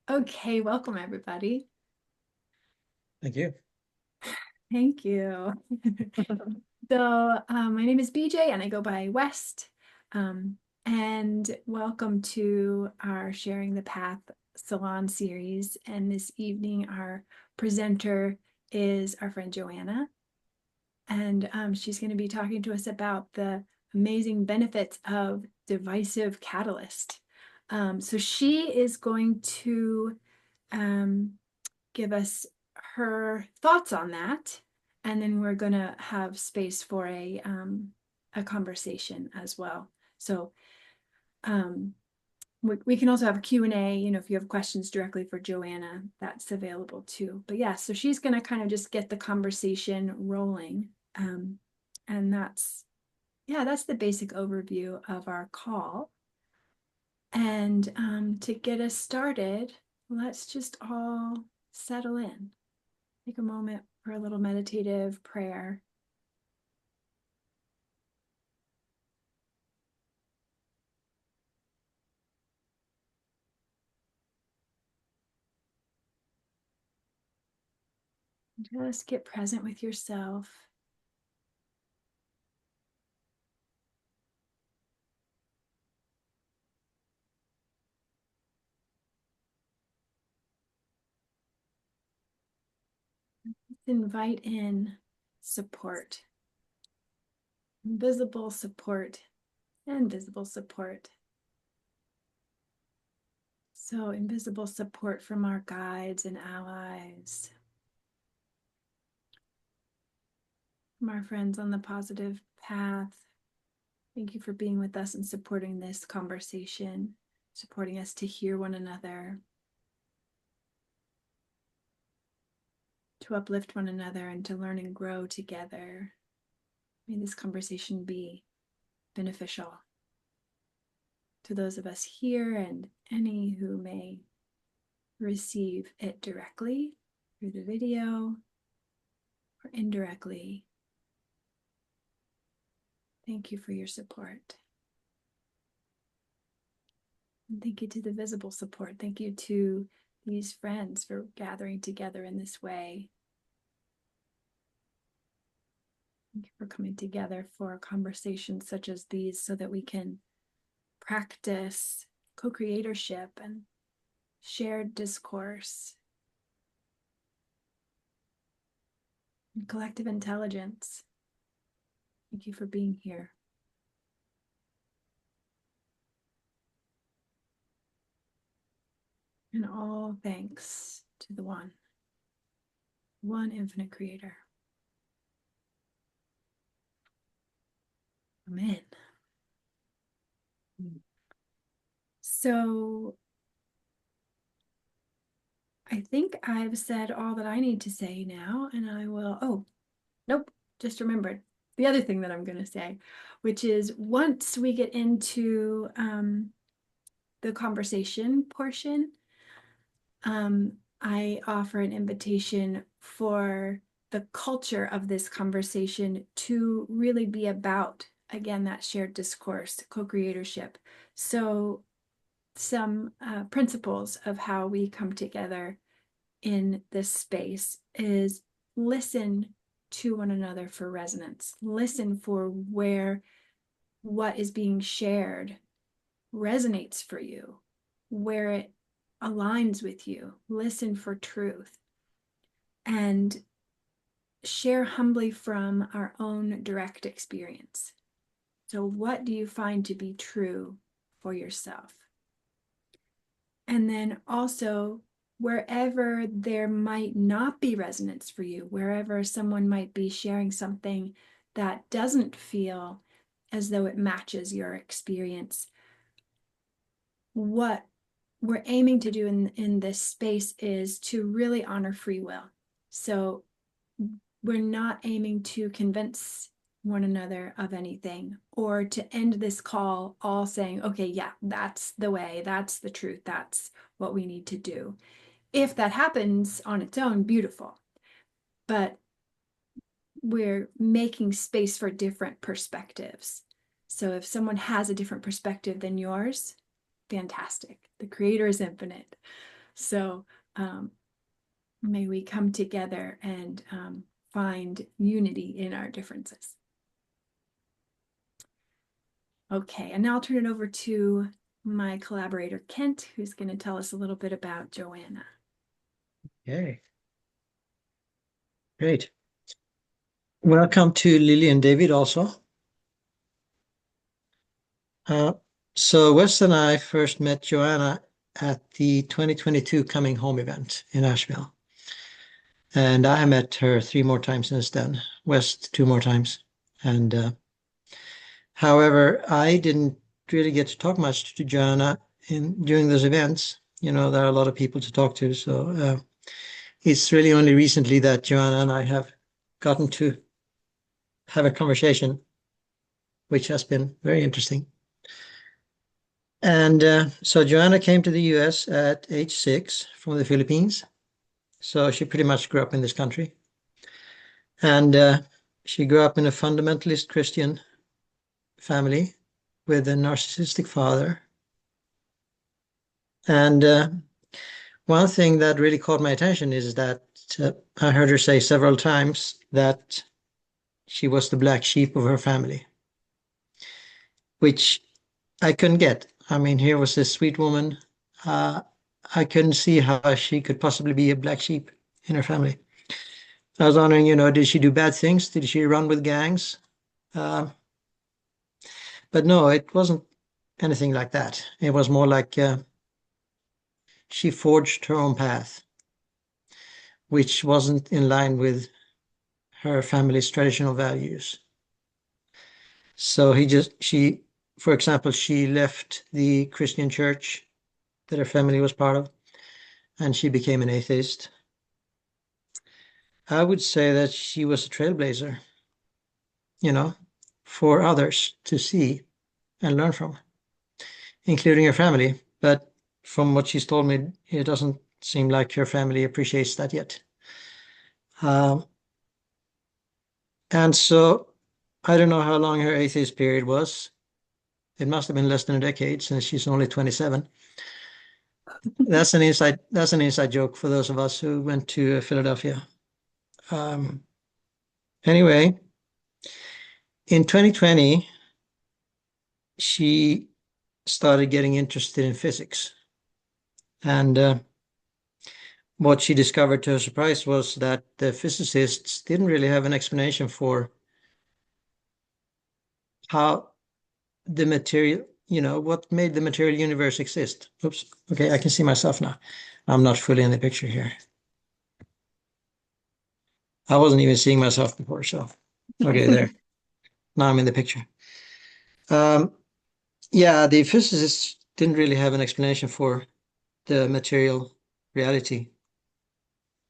Okay, welcome everybody. Thank you. Thank you. My name is BJ and I go by West. And welcome to our Sharing the Path Salon series. And this evening, our presenter is our friend Joanna. And she's going to be talking to us about the amazing benefits of divisive catalyst. So she is going to um, give us her thoughts on that, and then we're going to have space for a conversation as well. So we can also have a Q&A, if you have questions directly for Joanna, that's available too. But yeah, so she's going to kind of just get the conversation rolling. And that's the basic overview of our call. And to get us started, let's just all settle in. Take a moment for a little meditative prayer. Just get present with yourself. Invite in support, invisible support, and visible support. So, invisible support from our guides and allies, from our friends on the positive path. Thank you for being with us and supporting this conversation, supporting us to hear one another, to uplift one another, and to learn and grow together. May this conversation be beneficial to those of us here and any who may receive it directly through the video or indirectly. Thank you for your support. And thank you to the visible support. Thank you to these friends for gathering together in this way. Thank you for coming together for conversations such as these so that we can practice co-creatorship and shared discourse and collective intelligence. Thank you for being here. And all thanks to the one infinite creator. Amen. So I think I've said all that I need to say now, and I will, nope, just remembered the other thing that I'm going to say, which is once we get into the conversation portion, I offer an invitation for the culture of this conversation to really be about, again, that shared discourse, co-creatorship. So some principles of how we come together in this space is listen to one another for resonance. Listen for where what is being shared resonates for you, where it aligns with you. Listen for truth and share humbly from our own direct experience. So, what do you find to be true for yourself? And then also, wherever there might not be resonance for you, wherever someone might be sharing something that doesn't feel as though it matches your experience, what we're aiming to do in this space is to really honor free will. So we're not aiming to convince one another of anything or to end this call all saying, okay, yeah, that's the way, that's the truth, that's what we need to do. If that happens on its own, beautiful. But we're making space for different perspectives. So if someone has a different perspective than yours, fantastic. The creator is infinite. So may we come together and find unity in our differences. Okay, and now I'll turn it over to my collaborator, Kent, who's going to tell us a little bit about Joanna. Okay, great. Welcome to Lily and David also. So Wes and I first met Joanna at the 2022 Coming Home event in Asheville. And I met her 3 more times since then, West 2 more times. And however, I didn't really get to talk much to Joanna during those events. You know, there are a lot of people to talk to. So it's really only recently that Joanna and I have gotten to have a conversation, which has been very interesting. And so Joanna came to the US at age 6 from the Philippines. So she pretty much grew up in this country. And she grew up in a fundamentalist Christian family with a narcissistic father. And one thing that really caught my attention is that I heard her say several times that she was the black sheep of her family, which I couldn't get. I mean, here was this sweet woman. I couldn't see how she could possibly be a black sheep in her family. I was wondering, did she do bad things? Did she run with gangs? Uh, but no, it wasn't anything like that. It was more like she forged her own path, which wasn't in line with her family's traditional values. So for example, she left the Christian church that her family was part of, and she became an atheist. I would say that she was a trailblazer, for others to see and learn from, including her family. But from what she's told me, it doesn't seem like her family appreciates that yet. And so I don't know how long her atheist period was. It must have been less than a decade since she's only 27. That's an inside joke for those of us who went to Philadelphia. Anyway, in 2020, she started getting interested in physics. And what she discovered to her surprise was that the physicists didn't really have an explanation for how the material, what made the material universe exist. Oops. Okay, I can see myself now. I'm not fully in the picture here. I wasn't even seeing myself before, so okay, there. Now I'm in the picture. Yeah, the physicists didn't really have an explanation for the material reality,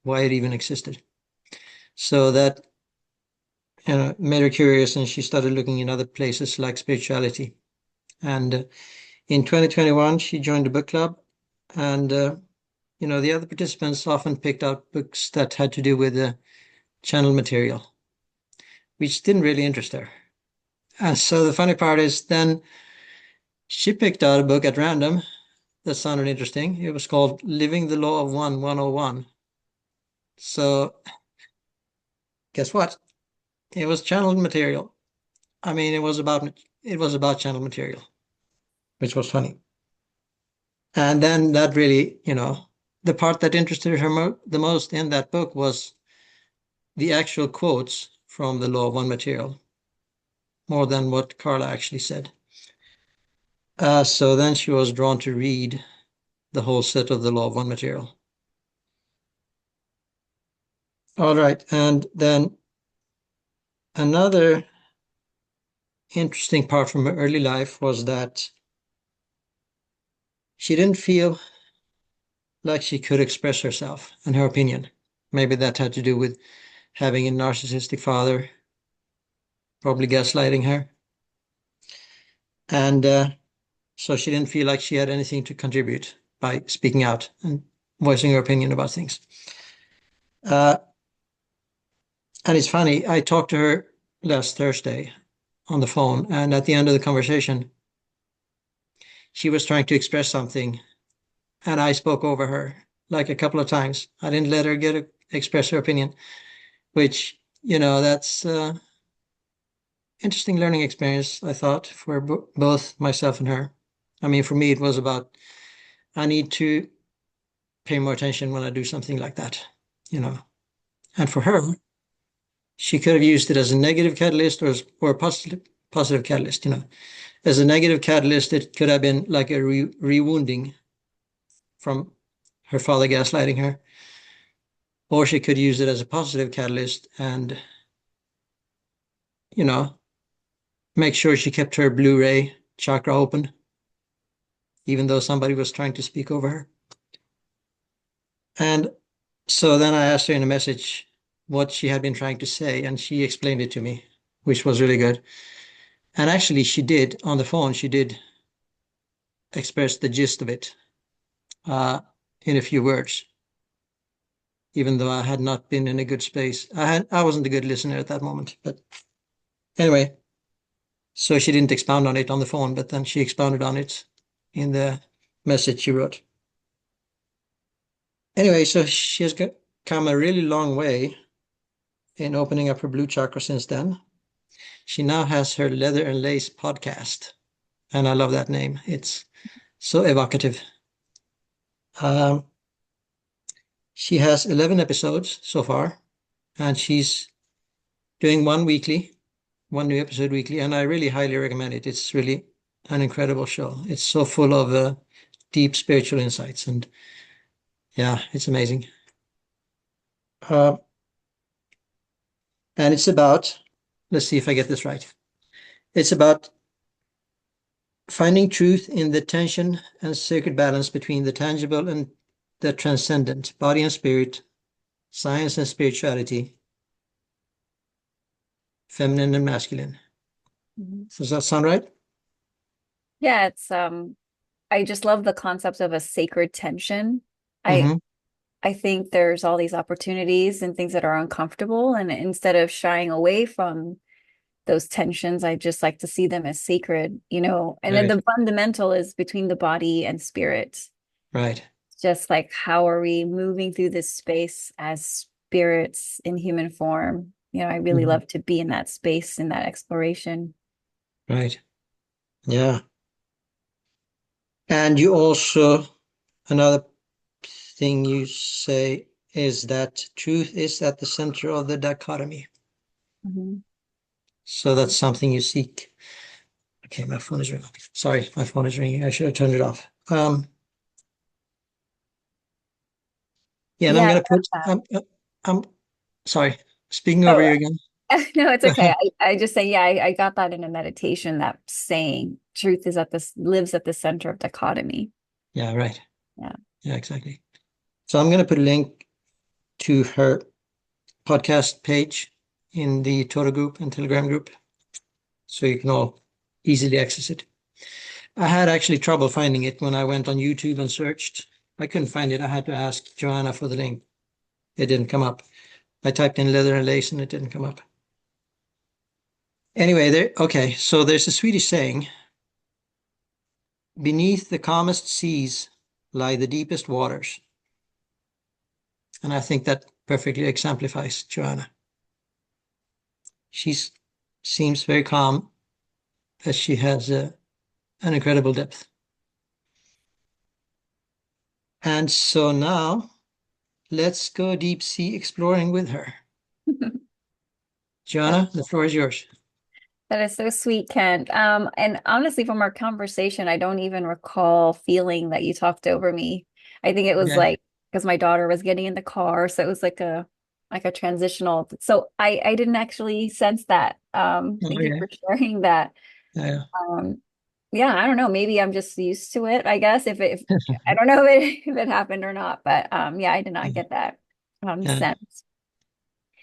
why it even existed. So that made her curious, and she started looking in other places like spirituality. And in 2021, she joined a book club, and the other participants often picked out books that had to do with the channel material, which didn't really interest her. And so the funny part is then she picked out a book at random that sounded interesting. It was called Living the Law of One 101. So guess what? It was channeled material. I mean, it was about channel material, which was funny. And then that really, the part that interested her the most in that book was the actual quotes from the Law of One material, more than what Carla actually said. So then she was drawn to read the whole set of the Law of One material. All right, and then another interesting part from her early life was that she didn't feel like she could express herself and her opinion. Maybe that had to do with having a narcissistic father, probably gaslighting her. And so she didn't feel like she had anything to contribute by speaking out and voicing her opinion about things. And it's funny, I talked to her last Thursday on the phone, and at the end of the conversation, she was trying to express something, and I spoke over her. like a couple of times. I didn't let her express her opinion, which, that's interesting learning experience, I thought, for both myself and her. I mean, for me, it was about I need to pay more attention when I do something like that, you know. And for her, she could have used it as a negative catalyst or a positive catalyst, As a negative catalyst, it could have been like a rewounding from her father gaslighting her, or she could use it as a positive catalyst and, you know, make sure she kept her Blu-ray chakra open, even though somebody was trying to speak over her. And so then I asked her in a message what she had been trying to say, and she explained it to me, which was really good. And actually, she did on the phone, she did express the gist of it uh, in a few words, even though I had not been in a good space. I wasn't a good listener at that moment. But anyway, so she didn't expound on it on the phone, but then she expounded on it in the message she wrote. Anyway, so she has come a really long way in opening up her blue chakra since then. She now has her Leather and Lace podcast, and I love that name. It's so evocative. Um, she has 11 episodes so far, and she's doing one new episode weekly, and I really highly recommend it. It's really an incredible show. It's so full of deep spiritual insights, and yeah, it's amazing. Uh, and it's about, let's see if I get this right. It's about finding truth in the tension and sacred balance between the tangible and the transcendent, body and spirit, science and spirituality, feminine and masculine. Mhm. Does that sound right? Yeah, it's I just love the concept of a sacred tension. I Mm-hmm. I think there's all these opportunities and things that are uncomfortable, and instead of shying away from those tensions, I just like to see them as sacred, And then Right, the fundamental is between the body and spirit. right. Just like how are we moving through this space as spirits in human form? I really Mm-hmm. love to be in that space, in that exploration. Right. Yeah. And you also, another thing you say is that truth is at the center of the dichotomy. Mhm. So that's something you seek. Okay, my phone is ringing. Sorry, my phone is ringing. I should have turned it off. Yeah, and I'm Yeah, gonna I love put. that. I'm sorry. Speaking over Oh, you again. no, it's okay. I just say, yeah, I got that in a meditation, that saying truth is lives at the center of dichotomy. Yeah, right. Yeah. Yeah, exactly. So I'm gonna put a link to her podcast page in the TOTOH group and Telegram group, so you can all easily access it. I had actually trouble finding it when I went on YouTube and searched. I couldn't find it. I had to ask Joanna for the link. It didn't come up. I typed in leather and lace and it didn't come up. Anyway, okay, so there's a Swedish saying, beneath the calmest seas lie the deepest waters. And I think that perfectly exemplifies Joanna. She seems very calm, but she has an incredible depth. And so now let's go deep sea exploring with her. That, Joanna, the floor is yours. that is so sweet, Kent. And honestly, from our conversation, I don't even recall feeling that you talked over me. I think it was Okay. like because my daughter was getting in the car, so it was like a transitional. So I didn't actually sense that. Thank you Okay. for sharing that. Yeah. Um, yeah, I don't know. Maybe I'm just used to it, I guess. If I don't know if it happened or not, but yeah, I did not get that Yeah. sense.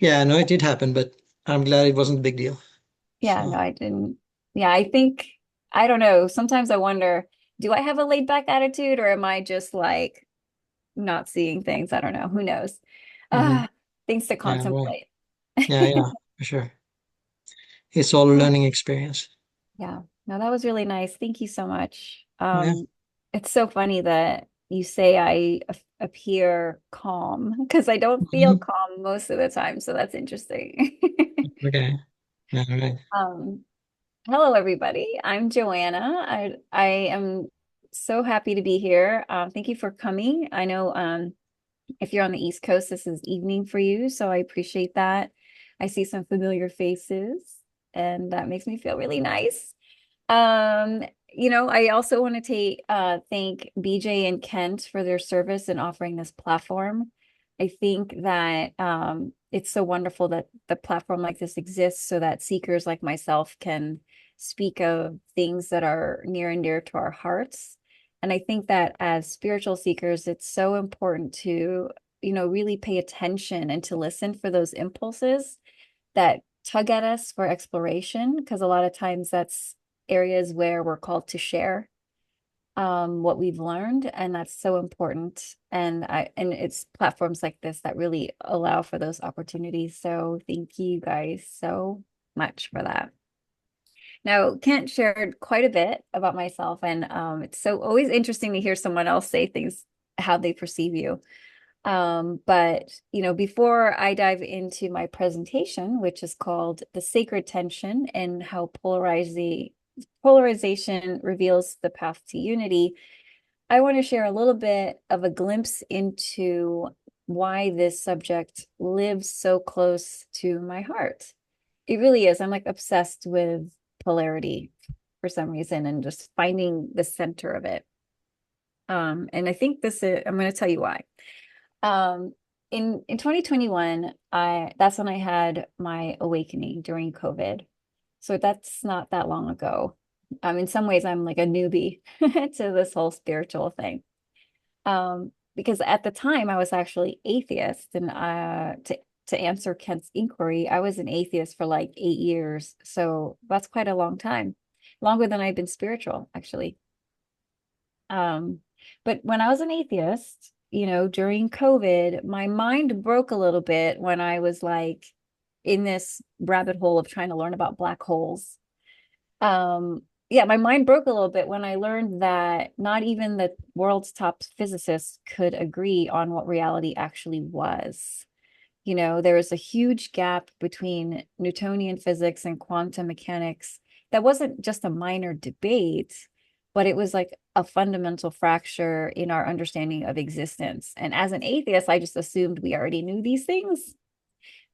Yeah, no, it did happen, but I'm glad it wasn't a big deal. Yeah, no, So, I didn't. Yeah, I think I don't know. Sometimes I wonder, do I have a laid back attitude or am I just like not seeing things? I don't know. Who knows? mhm. Ah, things to Yeah, right. contemplate. Yeah, yeah, for sure. It's all a learning experience. Yeah, no, that was really nice. Thank you so much. Yeah. It's so funny that you say I appear calm because I don't feel Mhm. calm most of the time. So that's interesting. Okay. All right. Um, Hello, everybody. I'm Joanna. I am so happy to be here. Thank you for coming. I know if you're on the East Coast, this is evening for you, so I appreciate that. I see some familiar faces, and that makes me feel really nice. I also want to thank BJ and Kent for their service in offering this platform. I think that it's so wonderful that the platform like this exists so that seekers like myself can speak of things that are near and dear to our hearts. And I think that as spiritual seekers, it's so important to, really pay attention and to listen for those impulses that tug at us for exploration, because a lot of times that's areas where we're called to share what we've learned, and that's so important. And it's platforms like this that really allow for those opportunities. So thank you guys so much for that. Now, Kent shared quite a bit about myself, and it's so always interesting to hear someone else say things how they perceive you. But before I dive into my presentation, which is called The Sacred Tension and How Polarization Reveals the Path to Unity, I want to share a little bit of a glimpse into why this subject lives so close to my heart. It really is. I'm like obsessed with polarity for some reason and just finding the center of it. And I think I'm going to tell you why. Um, in 2021, that's when I had my awakening during COVID. So that's not that long ago. In some ways, I'm like a newbie to this whole spiritual thing. Because at the time I was actually atheist, and to answer Kent's inquiry, I was an atheist for like 8 years. So that's quite a long time, longer than I've been spiritual, actually. Um, but when I was an atheist, during COVID, my mind broke a little bit when I was like in this rabbit hole of trying to learn about black holes. Yeah, my mind broke a little bit when I learned that not even the world's top physicists could agree on what reality actually was. There was a huge gap between Newtonian physics and quantum mechanics that wasn't just a minor debate, but it was like a fundamental fracture in our understanding of existence. And as an atheist, I just assumed we already knew these things.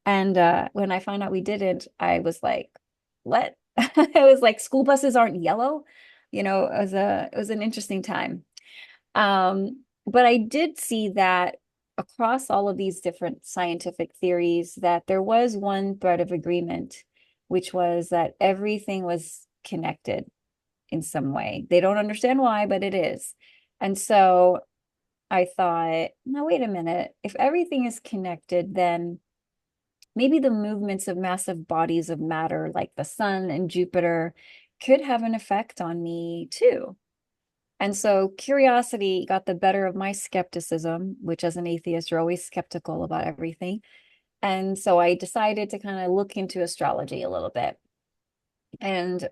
And when I found out we didn't, I was like, what? It was like school buses aren't yellow. It was an interesting time. But I did see that across all of these different scientific theories, that there was one thread of agreement, which was that everything was connected in some way. They don't understand why, but it is. And so I thought, now wait a minute. If everything is connected, then maybe the movements of massive bodies of matter like the sun and Jupiter could have an effect on me too. And so curiosity got the better of my skepticism, which as an atheist, you're always skeptical about everything. And so I decided to kind of look into astrology a little bit. And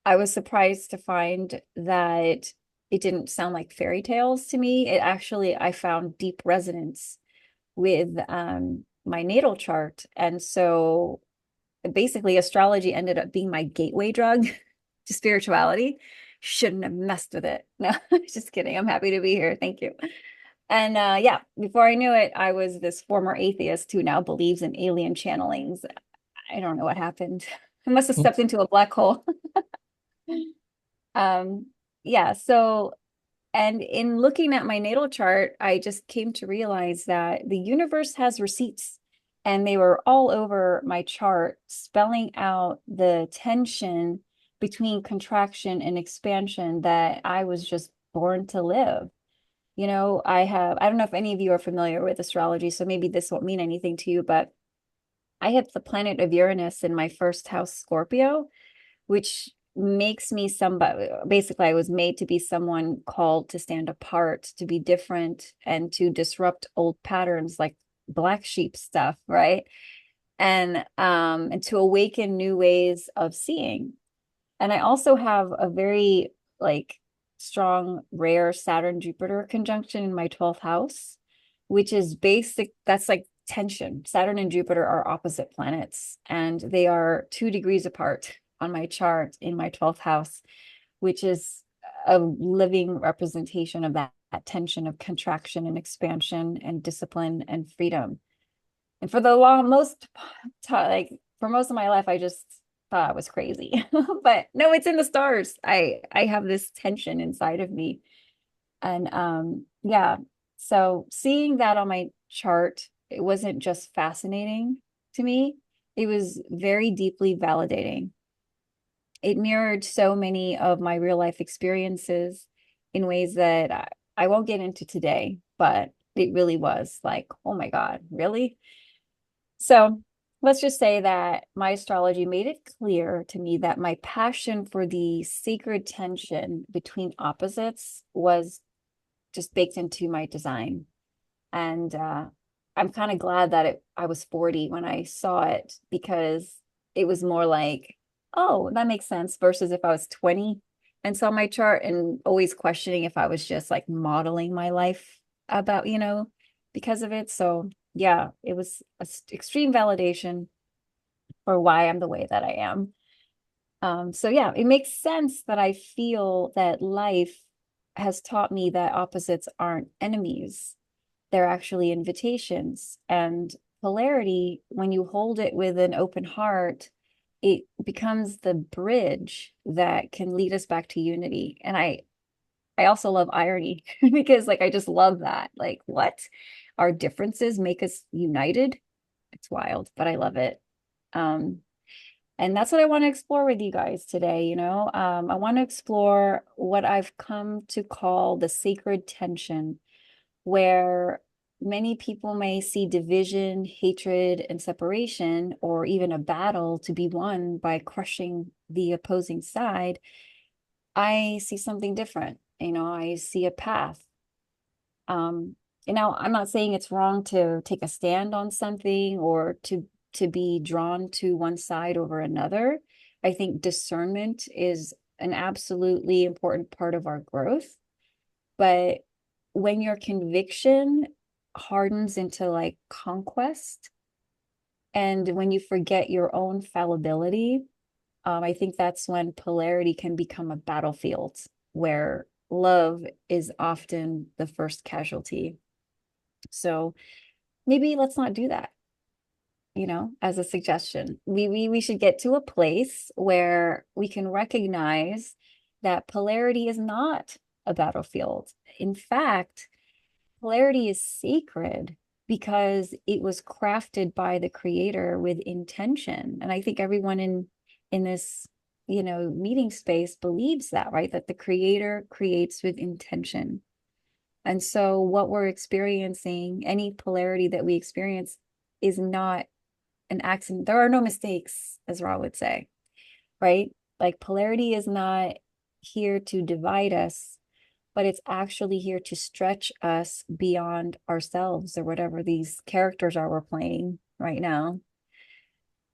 I was surprised to find that it didn't sound like fairy tales to me. I found deep resonance with my natal chart. And so basically, astrology ended up being my gateway drug to spirituality. Shouldn't have messed with it. No, just kidding. I'm happy to be here. Thank you. And yeah, before I knew it, I was this former atheist who now believes in alien channelings. I don't know what happened. I must have stepped into a black hole. Um, yeah, so and in looking at my natal chart, I just came to realize that the universe has receipts, and they were all over my chart, spelling out the tension between contraction and expansion that I was just born to live. I don't know if any of you are familiar with astrology, so maybe this won't mean anything to you, but I have the planet of Uranus in my first house, Scorpio, which makes me somebody. Basically, I was made to be someone called to stand apart, to be different, and to disrupt old patterns like black sheep stuff, right? And to awaken new ways of seeing. And I also have a very like strong, rare Saturn-Jupiter conjunction in my 12th house, which is basic. That's like tension. Saturn and Jupiter are opposite planets, and they are 2 degrees apart on my chart in my 12th house, which is a living representation of that tension of contraction and expansion and discipline and freedom. And for the like for most of my life, I just thought I was crazy. But no, it's in the stars. I have this tension inside of me. And yeah, so seeing that on my chart, it wasn't just fascinating to me, it was very deeply validating. It mirrored so many of my real life experiences in ways that I won't get into today, but it really was like, oh my God, really? So let's just say that my astrology made it clear to me that my passion for the sacred tension between opposites was just baked into my design. And I'm kind of glad that I was 40 when I saw it, because it was more like, oh, that makes sense, versus if I was 20 and saw my chart and always questioning if I was just like modeling my life about, because of it. So yeah, it was extreme validation for why I'm the way that I am. So yeah, it makes sense that I feel that life has taught me that opposites aren't enemies. They're actually invitations. And polarity, when you hold it with an open heart, it becomes the bridge that can lead us back to unity. And I also love irony because like I just love that. Like what? Our differences make us united. It's wild, but I love it. Um, and that's what I want to explore with you guys today. I want to explore what I've come to call the sacred tension, where many people may see division, hatred, and separation, or even a battle to be won by crushing the opposing side. I see something different. I see a path. Um, I'm not saying it's wrong to take a stand on something or to be drawn to one side over another. I think discernment is an absolutely important part of our growth. But when your conviction hardens into like conquest, and when you forget your own fallibility, I think that's when polarity can become a battlefield where love is often the first casualty. So maybe let's not do that, as a suggestion. We should get to a place where we can recognize that polarity is not a battlefield. In fact, polarity is sacred because it was crafted by the creator with intention. And I think everyone in this, meeting space believes that, right? That the creator creates with intention. And so what we're experiencing, any polarity that we experience, is not an accident. There are no mistakes, as Ra would say, right? Like polarity is not here to divide us, but it's actually here to stretch us beyond ourselves or whatever these characters are we're playing right now.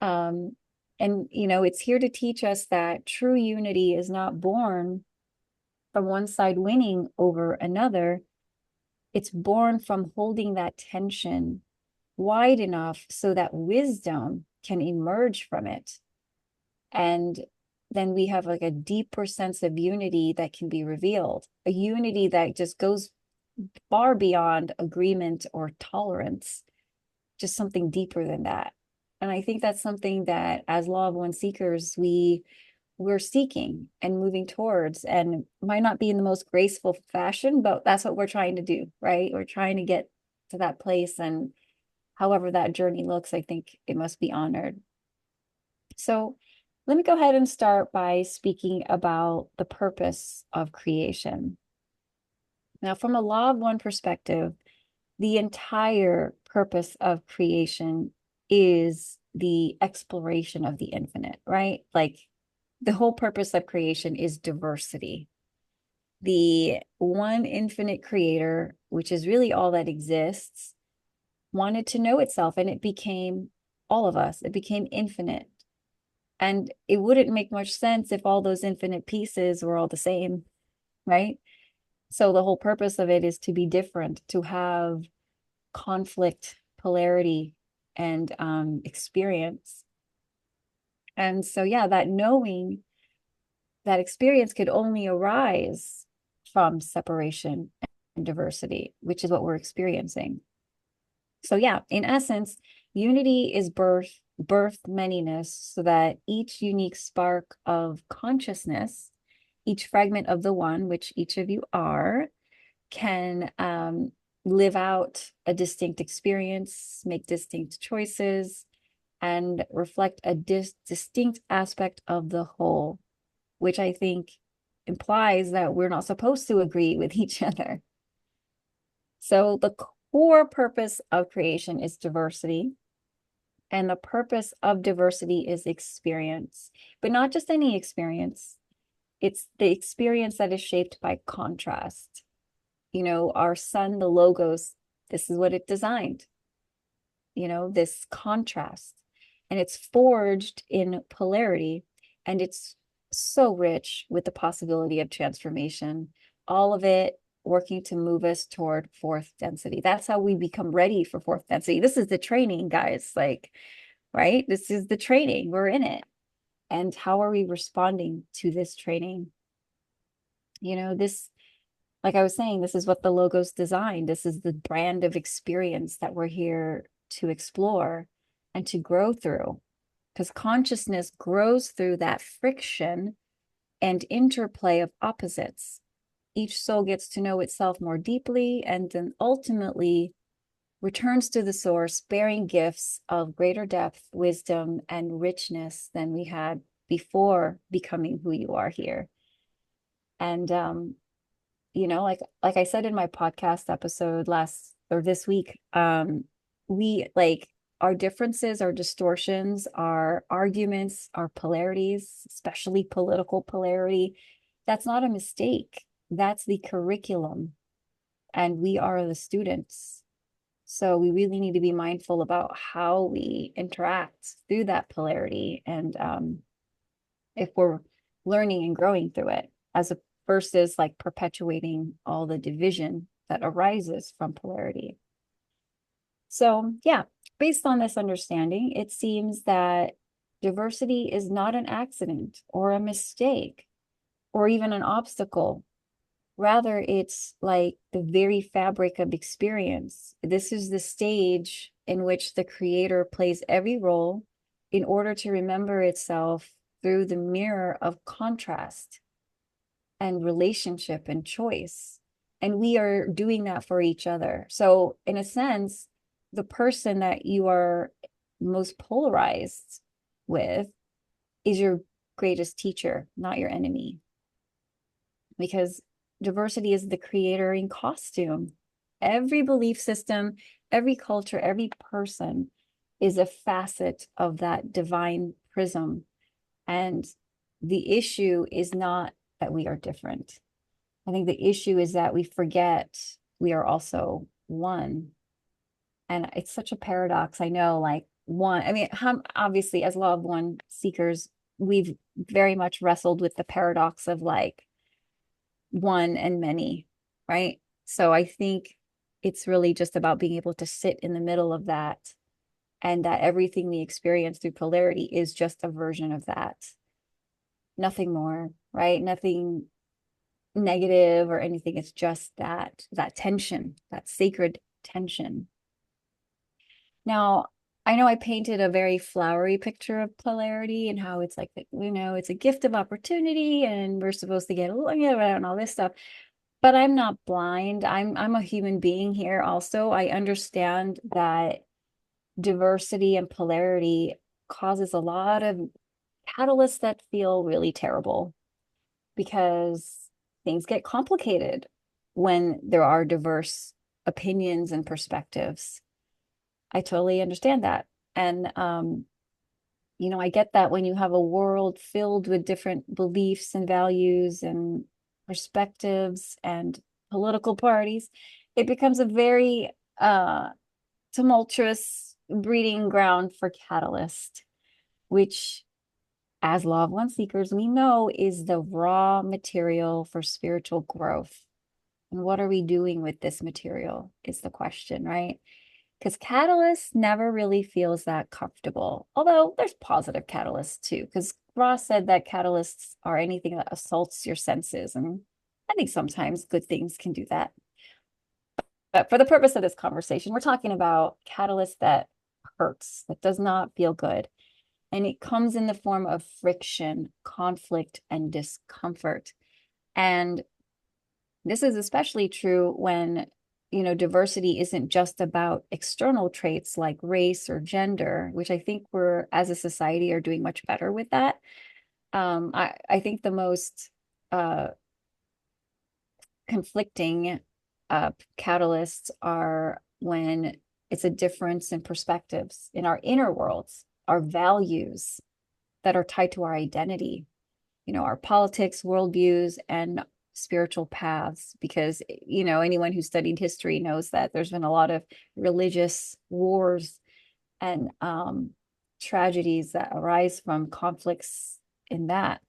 Um, and it's here to teach us that true unity is not born from one side winning over another. It's born from holding that tension wide enough so that wisdom can emerge from it. And then we have like a deeper sense of unity that can be revealed, a unity that just goes far beyond agreement or tolerance, just something deeper than that. And I think that's something that as law of one seekers, we're seeking and moving towards, and might not be in the most graceful fashion, but that's what we're trying to do, right? We're trying to get to that place, and however that journey looks, I think it must be honored. So let me go ahead and start by speaking about the purpose of creation. Now, from a law of one perspective, the entire purpose of creation is the exploration of the infinite, right? Like the whole purpose of creation is diversity. The one infinite creator, which is really all that exists, wanted to know itself, and it became all of us. It became infinite. And it wouldn't make much sense if all those infinite pieces were all the same. right? So the whole purpose of it is to be different, to have conflict, polarity, and experience. And so, yeah, that knowing, that experience could only arise from separation and diversity, which is what we're experiencing. So, yeah, in essence, unity is birth manyness, so that each unique spark of consciousness, each fragment of the one, which each of you are, can live out a distinct experience, make distinct choices, and reflect a distinct aspect of the whole, which I think implies that we're not supposed to agree with each other. So the core purpose of creation is diversity. And the purpose of diversity is experience, but not just any experience. It's the experience that is shaped by contrast. You know, our sun, the logos, this is what it designed, you know, this contrast. And it's forged in polarity. And it's so rich with the possibility of transformation. All of it working to move us toward fourth density. That's how we become ready for fourth density. This is the training, guys. Like, right? This is the training. We're in it. And how are we responding to this training? You know, this, like I was saying, this is what the logo's designed. This is the brand of experience that we're here to explore and to grow through. Because consciousness grows through that friction and interplay of opposites. Each soul gets to know itself more deeply and then ultimately returns to the source, bearing gifts of greater depth, wisdom, and richness than we had before becoming who you are here. And you know, like I said in my podcast episode last or this week, we like our differences, our distortions, our arguments, our polarities, especially political polarity. That's not a mistake. That's the curriculum, and we are the students. So we really need to be mindful about how we interact through that polarity, and if we're learning and growing through it, as a versus like perpetuating all the division that arises from polarity. So, yeah, based on this understanding, it seems that diversity is not an accident or a mistake or even an obstacle. Rather, it's like the very fabric of experience. This is the stage in which the creator plays every role in order to remember itself through the mirror of contrast and relationship and choice. And we are doing that for each other. So, in a sense, the person that you are most polarized with is your greatest teacher, not your enemy. Because diversity is the creator in costume. Every belief system, every culture, every person is a facet of that divine prism. And the issue is not that we are different. I think the issue is that we forget we are also one. And it's such a paradox. I know, like, one, I mean, obviously, as law of one seekers, we've very much wrestled with the paradox of like one and many, right? So I think it's really just about being able to sit in the middle of that, and that everything we experience through polarity is just a version of that. Nothing more, right? Nothing negative or anything. It's just that tension, that sacred tension. Now, I know I painted a very flowery picture of polarity and how it's like, you know, it's a gift of opportunity and we're supposed to get along and all this stuff. But I'm not blind. I'm a human being here also. I understand that diversity and polarity causes a lot of catalysts that feel really terrible because things get complicated when there are diverse opinions and perspectives. I totally understand that. And you know, I get that when you have a world filled with different beliefs and values and perspectives and political parties, it becomes a very tumultuous breeding ground for catalyst, which as law of one seekers, we know is the raw material for spiritual growth. And what are we doing with this material is the question, right? Because catalyst never really feels that comfortable. Although there's positive catalysts too, because Ross said that catalysts are anything that assaults your senses. And I think sometimes good things can do that. But for the purpose of this conversation, we're talking about catalyst that hurts, that does not feel good. And it comes in the form of friction, conflict, and discomfort. And this is especially true when, diversity isn't just about external traits like race or gender, which I think we're, as a society, are doing much better with that. I think the most conflicting catalysts are when it's a difference in perspectives in our inner worlds, our values that are tied to our identity, our politics, worldviews, and spiritual paths. Because, anyone who studied history knows that there's been a lot of religious wars and tragedies that arise from conflicts in that.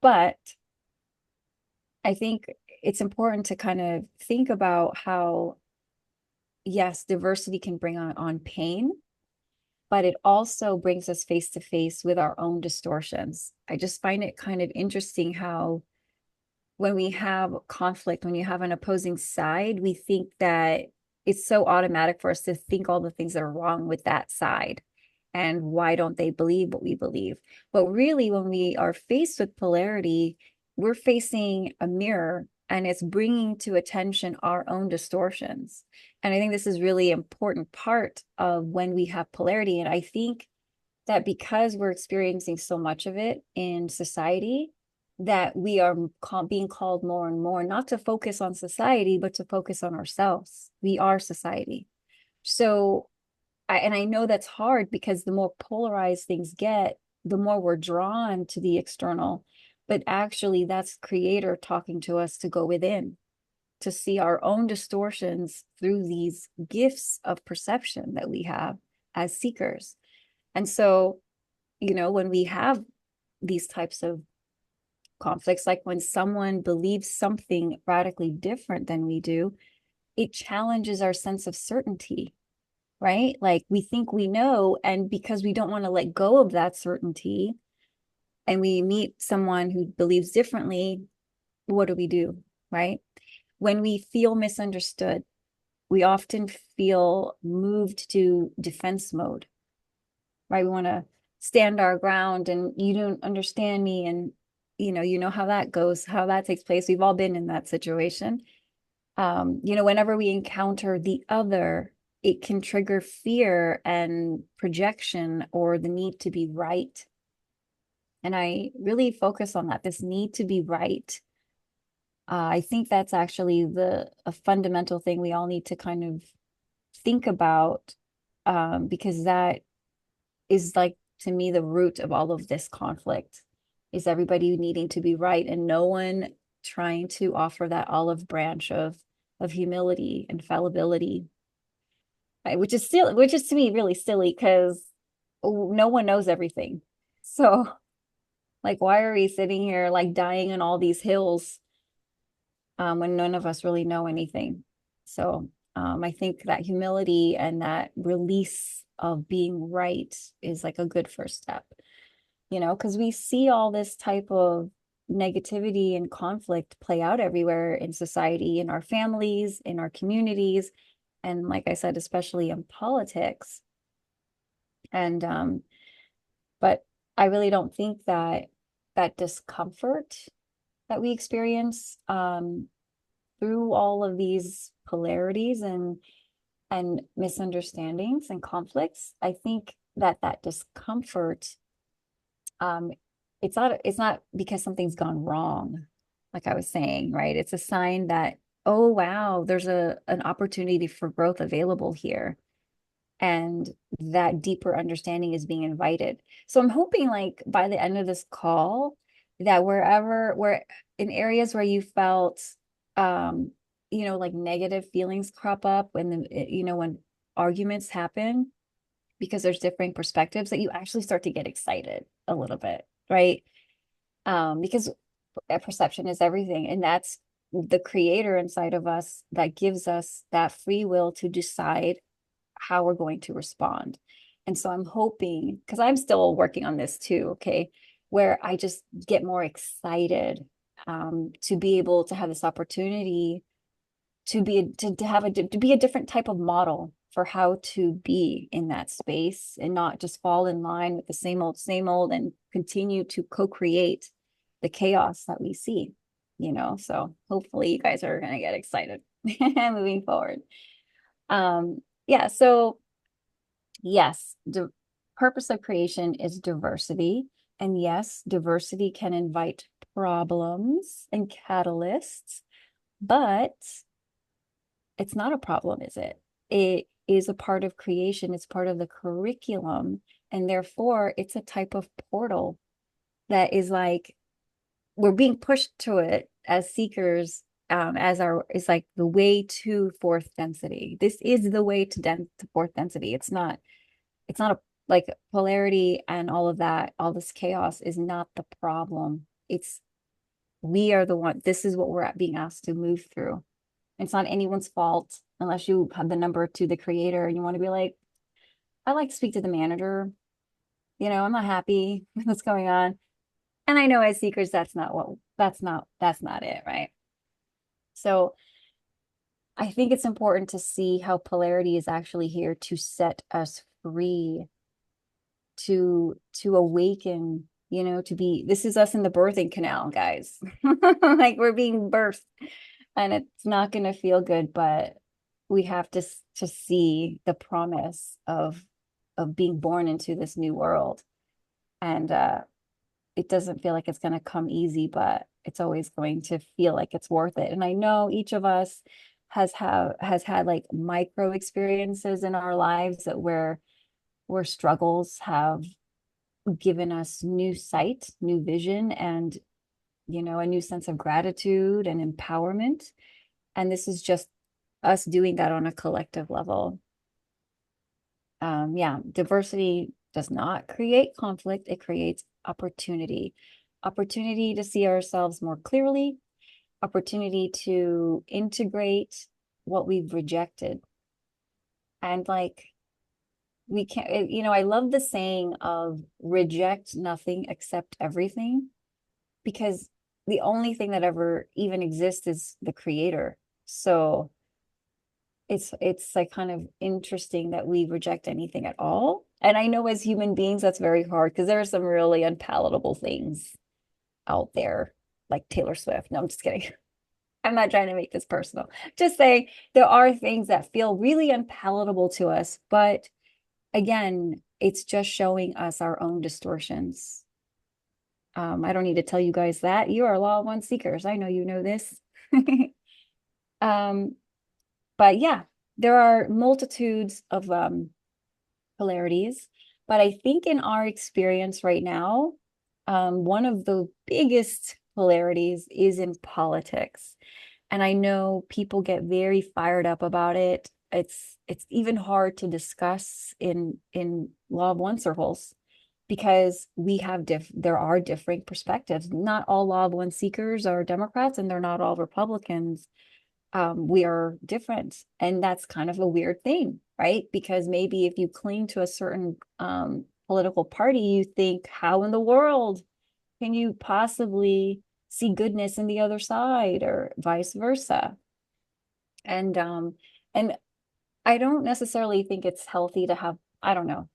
But I think it's important to kind of think about how, yes, diversity can bring on pain, but it also brings us face to face with our own distortions. I just find it kind of interesting how when we have conflict, when you have an opposing side, we think that it's so automatic for us to think all the things that are wrong with that side. And why don't they believe what we believe? But really, when we are faced with polarity, we're facing a mirror and it's bringing to attention our own distortions. And I think this is really important part of when we have polarity. And I think that because we're experiencing so much of it in society, that we are being called more and more not to focus on society, but to focus on ourselves. We are society. So, I know that's hard because the more polarized things get, the more we're drawn to the external. But actually, that's Creator talking to us to go within, to see our own distortions through these gifts of perception that we have as seekers. And so, when we have these types of conflicts, like when someone believes something radically different than we do, it challenges our sense of certainty, right? Like we think we know, and because we don't want to let go of that certainty, and we meet someone who believes differently, what do? Right? When we feel misunderstood, we often feel moved to defense mode, right? We want to stand our ground and you don't understand me. And, how that goes, how that takes place. We've all been in that situation. Whenever we encounter the other, it can trigger fear and projection or the need to be right. And I really focus on that, this need to be right. I think that's actually a fundamental thing we all need to kind of think about, because that is, like, to me, the root of all of this conflict is everybody needing to be right and no one trying to offer that olive branch of humility and fallibility, right? Which is to me really silly because no one knows everything. So, like, why are we sitting here like dying on all these hills when none of us really know anything? So I think that humility and that release of being right is like a good first step, because we see all this type of negativity and conflict play out everywhere in society, in our families, in our communities, and like I said, especially in politics. And but I really don't think that discomfort that we experience through all of these polarities and misunderstandings and conflicts, I think that discomfort, it's not because something's gone wrong, like I was saying, right? It's a sign that, oh wow, there's an opportunity for growth available here. And that deeper understanding is being invited. So I'm hoping, like, by the end of this call, that where in areas where you felt like negative feelings crop up when when arguments happen, because there's differing perspectives, that you actually start to get excited a little bit, right? Because perception is everything, and that's the creator inside of us that gives us that free will to decide how we're going to respond. And so I'm hoping, because I'm still working on this too, okay, where I just get more excited to be able to have this opportunity to be a different type of model for how to be in that space, and not just fall in line with the same old, and continue to co-create the chaos that we see, so hopefully you guys are going to get excited moving forward. Yeah, so yes, the purpose of creation is diversity. And yes, diversity can invite problems and catalysts, but it's not a problem, is it? It is a part of creation, it's part of the curriculum, and therefore it's a type of portal that is like we're being pushed to it as seekers, as our is like the way to fourth density. This is the way to fourth density. It's not a like polarity and all of that, all this chaos is not the problem. It's we are the one. This is what we're being asked to move through. It's not anyone's fault unless you have the number to the creator and you want to be like, I like to speak to the manager. I'm not happy with what's going on. And I know as seekers, that's not it, right? So I think it's important to see how polarity is actually here to set us free, to awaken, this is us in the birthing canal, guys. Like we're being birthed, and it's not going to feel good, but we have to see the promise of being born into this new world. And it doesn't feel like it's going to come easy, but it's always going to feel like it's worth it. And I know each of us has had like micro experiences in our lives that where struggles have given us new sight, new vision, and a new sense of gratitude and empowerment. And this is just us doing that on a collective level. Yeah, diversity does not create conflict, it creates opportunity. Opportunity to see ourselves more clearly, opportunity to integrate what we've rejected. And like we can't, I love the saying of reject nothing, accept everything, because the only thing that ever even exists is the creator. So it's like kind of interesting that we reject anything at all. And I know as human beings that's very hard because there are some really unpalatable things out there, like Taylor Swift. No, I'm just kidding. I'm not trying to make this personal. Just saying there are things that feel really unpalatable to us, but again, it's just showing us our own distortions. I don't need to tell you guys that. You are law of one seekers. I know you know this. But yeah, there are multitudes of polarities. But I think in our experience right now, one of the biggest polarities is in politics. And I know people get very fired up about it. It's even hard to discuss in law of one circles because there are differing perspectives. Not all law of one seekers are Democrats and they're not all Republicans. We are different, and that's kind of a weird thing, right? Because maybe if you cling to a certain political party, you think, how in the world can you possibly see goodness in the other side, or vice versa? And I don't necessarily think it's healthy to have, I don't know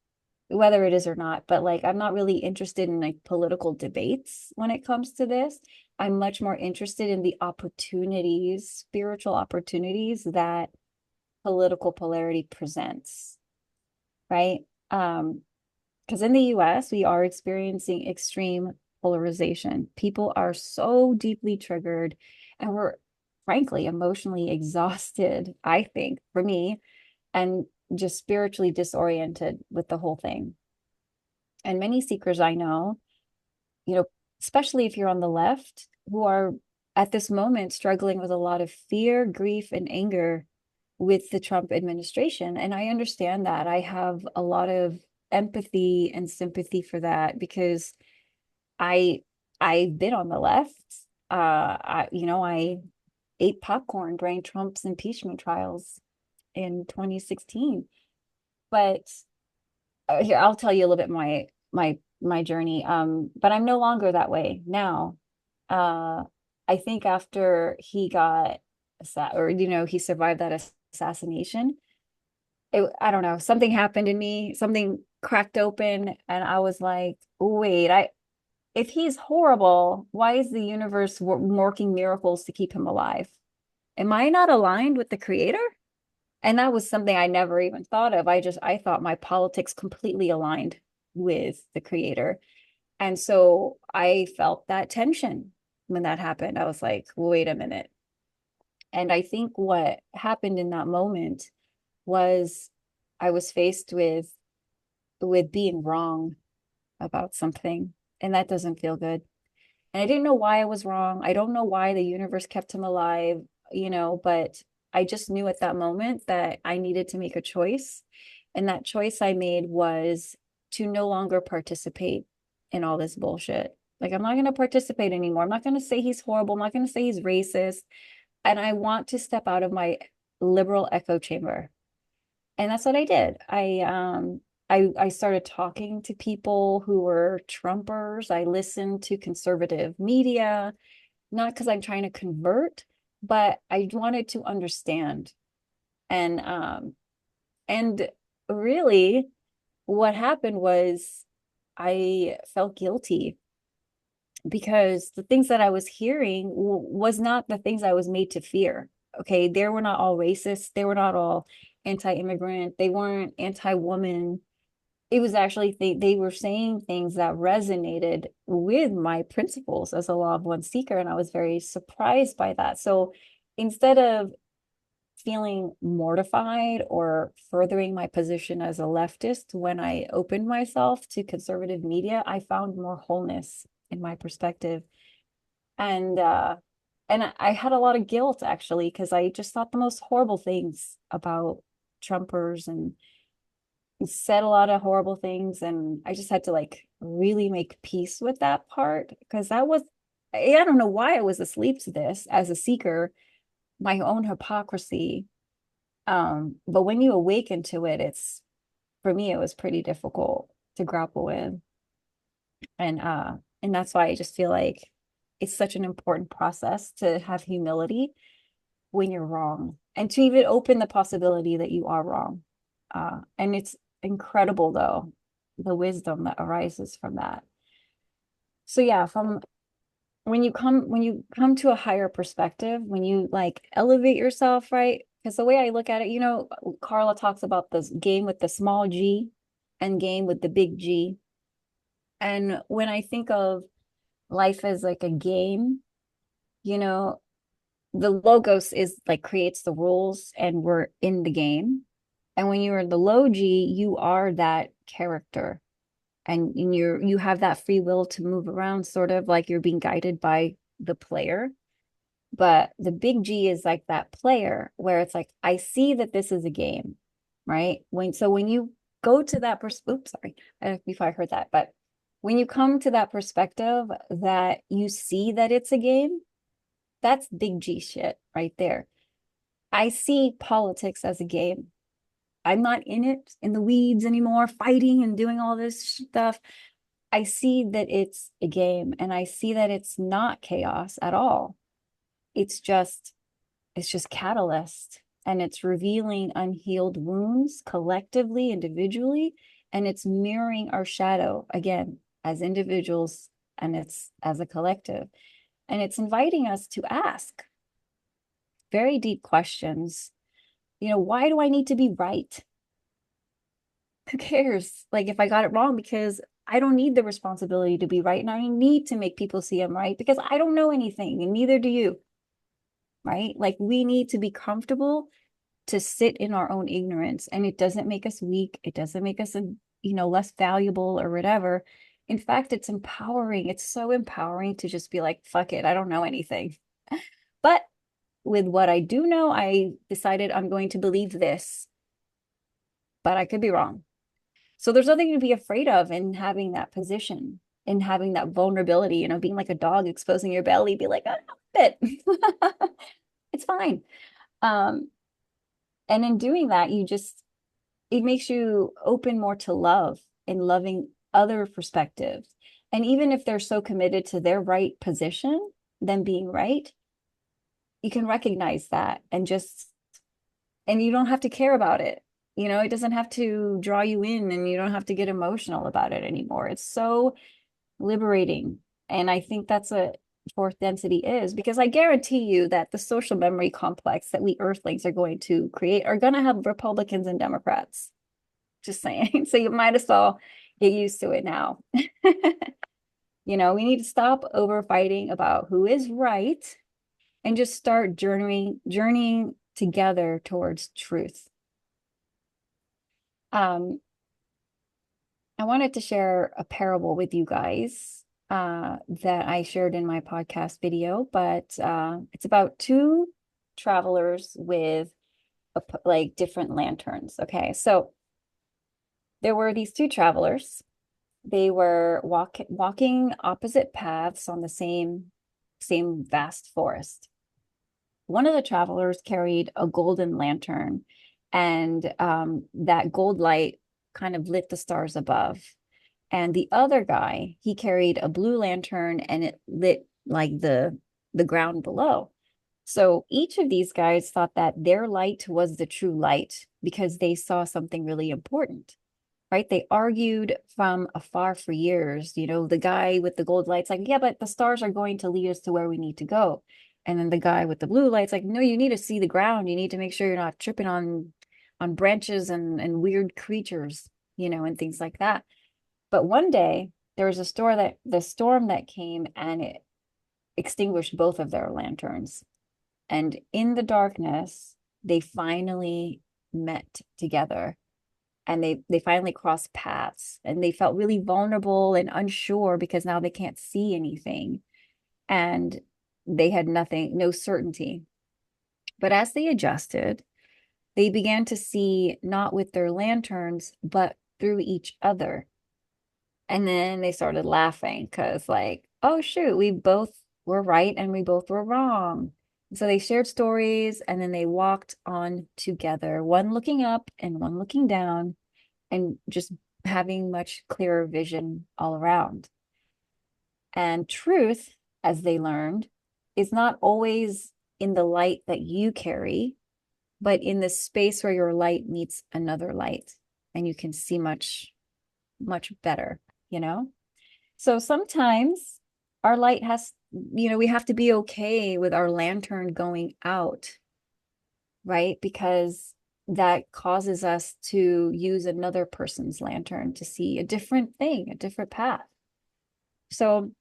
whether it is or not, but like I'm not really interested in like political debates when it comes to this. I'm much more interested in the opportunities, spiritual opportunities that political polarity presents, right? Because in the US, we are experiencing extreme polarization. People are so deeply triggered, and we're frankly emotionally exhausted, I think, for me, and just spiritually disoriented with the whole thing. And many seekers I know, especially if you're on the left, who are at this moment struggling with a lot of fear, grief, and anger, with the Trump administration. And I understand that. I have a lot of empathy and sympathy for that because I I've been on the left. I ate popcorn during Trump's impeachment trials in 2016. But here, I'll tell you a little bit my journey. But I'm no longer that way now. Uh, I think after he got he survived that assassination, I don't know, something happened in me, something cracked open, and I was like, wait, if he's horrible, why is the universe working miracles to keep him alive? Am I not aligned with the creator? And that was something I never even thought of. I thought my politics completely aligned with the creator. And so I felt that tension when that happened. I was like, wait a minute. And I think what happened in that moment was I was faced with being wrong about something, and that doesn't feel good. And I didn't know why I was wrong. I don't know why the universe kept him alive, but I just knew at that moment that I needed to make a choice. And that choice I made was to no longer participate in all this bullshit. Like, I'm not going to participate anymore. I'm not going to say he's horrible. I'm not going to say he's racist. And I want to step out of my liberal echo chamber. And that's what I did. I started talking to people who were Trumpers. I listened to conservative media, not because I'm trying to convert, but I wanted to understand. And really what happened was I felt guilty because the things that I was hearing was not the things I was made to fear. Okay, they were not all racist. They were not all anti-immigrant. They weren't anti-woman. It was actually they were saying things that resonated with my principles as a law of one seeker, and I was very surprised by that. So instead of feeling mortified or furthering my position as a leftist, when I opened myself to conservative media, I found more wholeness in my perspective. And I had a lot of guilt actually, because I just thought the most horrible things about Trumpers and said a lot of horrible things. And I just had to like really make peace with that part because I don't know why I was asleep to this as a seeker, my own hypocrisy. But when you awaken to it, for me, it was pretty difficult to grapple with. And that's why I just feel like it's such an important process to have humility when you're wrong and to even open the possibility that you are wrong. And it's incredible though, the wisdom that arises from that. So yeah, from when you come to a higher perspective, when you like elevate yourself, right? Because the way I look at it, Carla talks about this game with the small G and game with the big G. And when I think of life as like a game, you know, the logos is like creates the rules and we're in the game. And when you're in the low G, you are that character and you have that free will to move around, sort of like you're being guided by the player. But the big G is like that player where it's like, I see that this is a game, right? When you go to that oops, sorry, before I heard that, but when you come to that perspective that you see that it's a game, that's big G shit right there. I see politics as a game. I'm not in it in the weeds anymore, fighting and doing all this stuff. I see that it's a game and I see that it's not chaos at all. It's just catalyst and it's revealing unhealed wounds collectively, individually, and it's mirroring our shadow again as individuals and it's as a collective. And it's inviting us to ask very deep questions. Why do I need to be right? Who cares? Like if I got it wrong, because I don't need the responsibility to be right. And I don't need to make people see I'm right because I don't know anything and neither do you. Right? Like we need to be comfortable to sit in our own ignorance. And it doesn't make us weak. It doesn't make us, less valuable or whatever. In fact, it's empowering. It's so empowering to just be like, fuck it. I don't know anything. But with what I do know, I decided I'm going to believe this, but I could be wrong. So there's nothing to be afraid of in having that position, in having that vulnerability, being like a dog exposing your belly, be like, oh, bit. It's fine. Um, and in doing that, it makes you open more to love and loving other perspectives. And even if they're so committed to their right position, them being right, you can recognize that and you don't have to care about it. It doesn't have to draw you in, and you don't have to get emotional about it anymore. It's so liberating. And I think that's what fourth density is, because I guarantee you that the social memory complex that we earthlings are going to create are going to have Republicans and Democrats. Just saying. So you might as well get used to it now. We need to stop over fighting about who is right and just start journeying together towards truth. I wanted to share a parable with you guys that I shared in my podcast video, but it's about two travelers with like different lanterns. Okay, so there were these two travelers. They were walking opposite paths on the same vast forest. One of the travelers carried a golden lantern, and that gold light kind of lit the stars above. And the other guy, he carried a blue lantern, and it lit like the ground below. So each of these guys thought that their light was the true light because they saw something really important, right? They argued from afar for years. The guy with the gold light's like, yeah, but the stars are going to lead us to where we need to go. And then the guy with the blue light's like, no, you need to see the ground. You need to make sure you're not tripping on branches and weird creatures, and things like that. But one day there was the storm that came, and it extinguished both of their lanterns. And in the darkness, they finally met together, and they finally crossed paths, and they felt really vulnerable and unsure because now they can't see anything, and they had no certainty. But as they adjusted, they began to see not with their lanterns, but through each other. And then they started laughing because, like, oh, shoot, we both were right and we both were wrong. So they shared stories, and then they walked on together, one looking up and one looking down, and just having much clearer vision all around. And truth, as they learned, is not always in the light that you carry, but in the space where your light meets another light, and you can see much, much better, So sometimes our light we have to be okay with our lantern going out, right? Because that causes us to use another person's lantern to see a different thing, a different path. So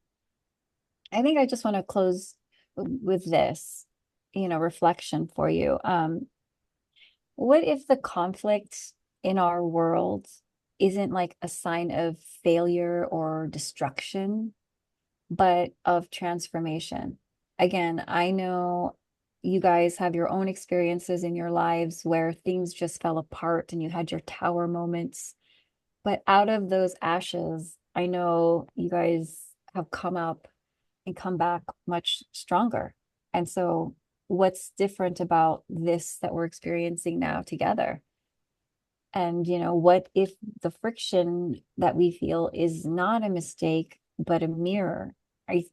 I think I just want to close with this, reflection for you. What if the conflict in our world isn't like a sign of failure or destruction, but of transformation? Again, I know you guys have your own experiences in your lives where things just fell apart and you had your tower moments. But out of those ashes, I know you guys have come up and come back much stronger. And so, what's different about this that we're experiencing now together? And, what if the friction that we feel is not a mistake, but a mirror? I,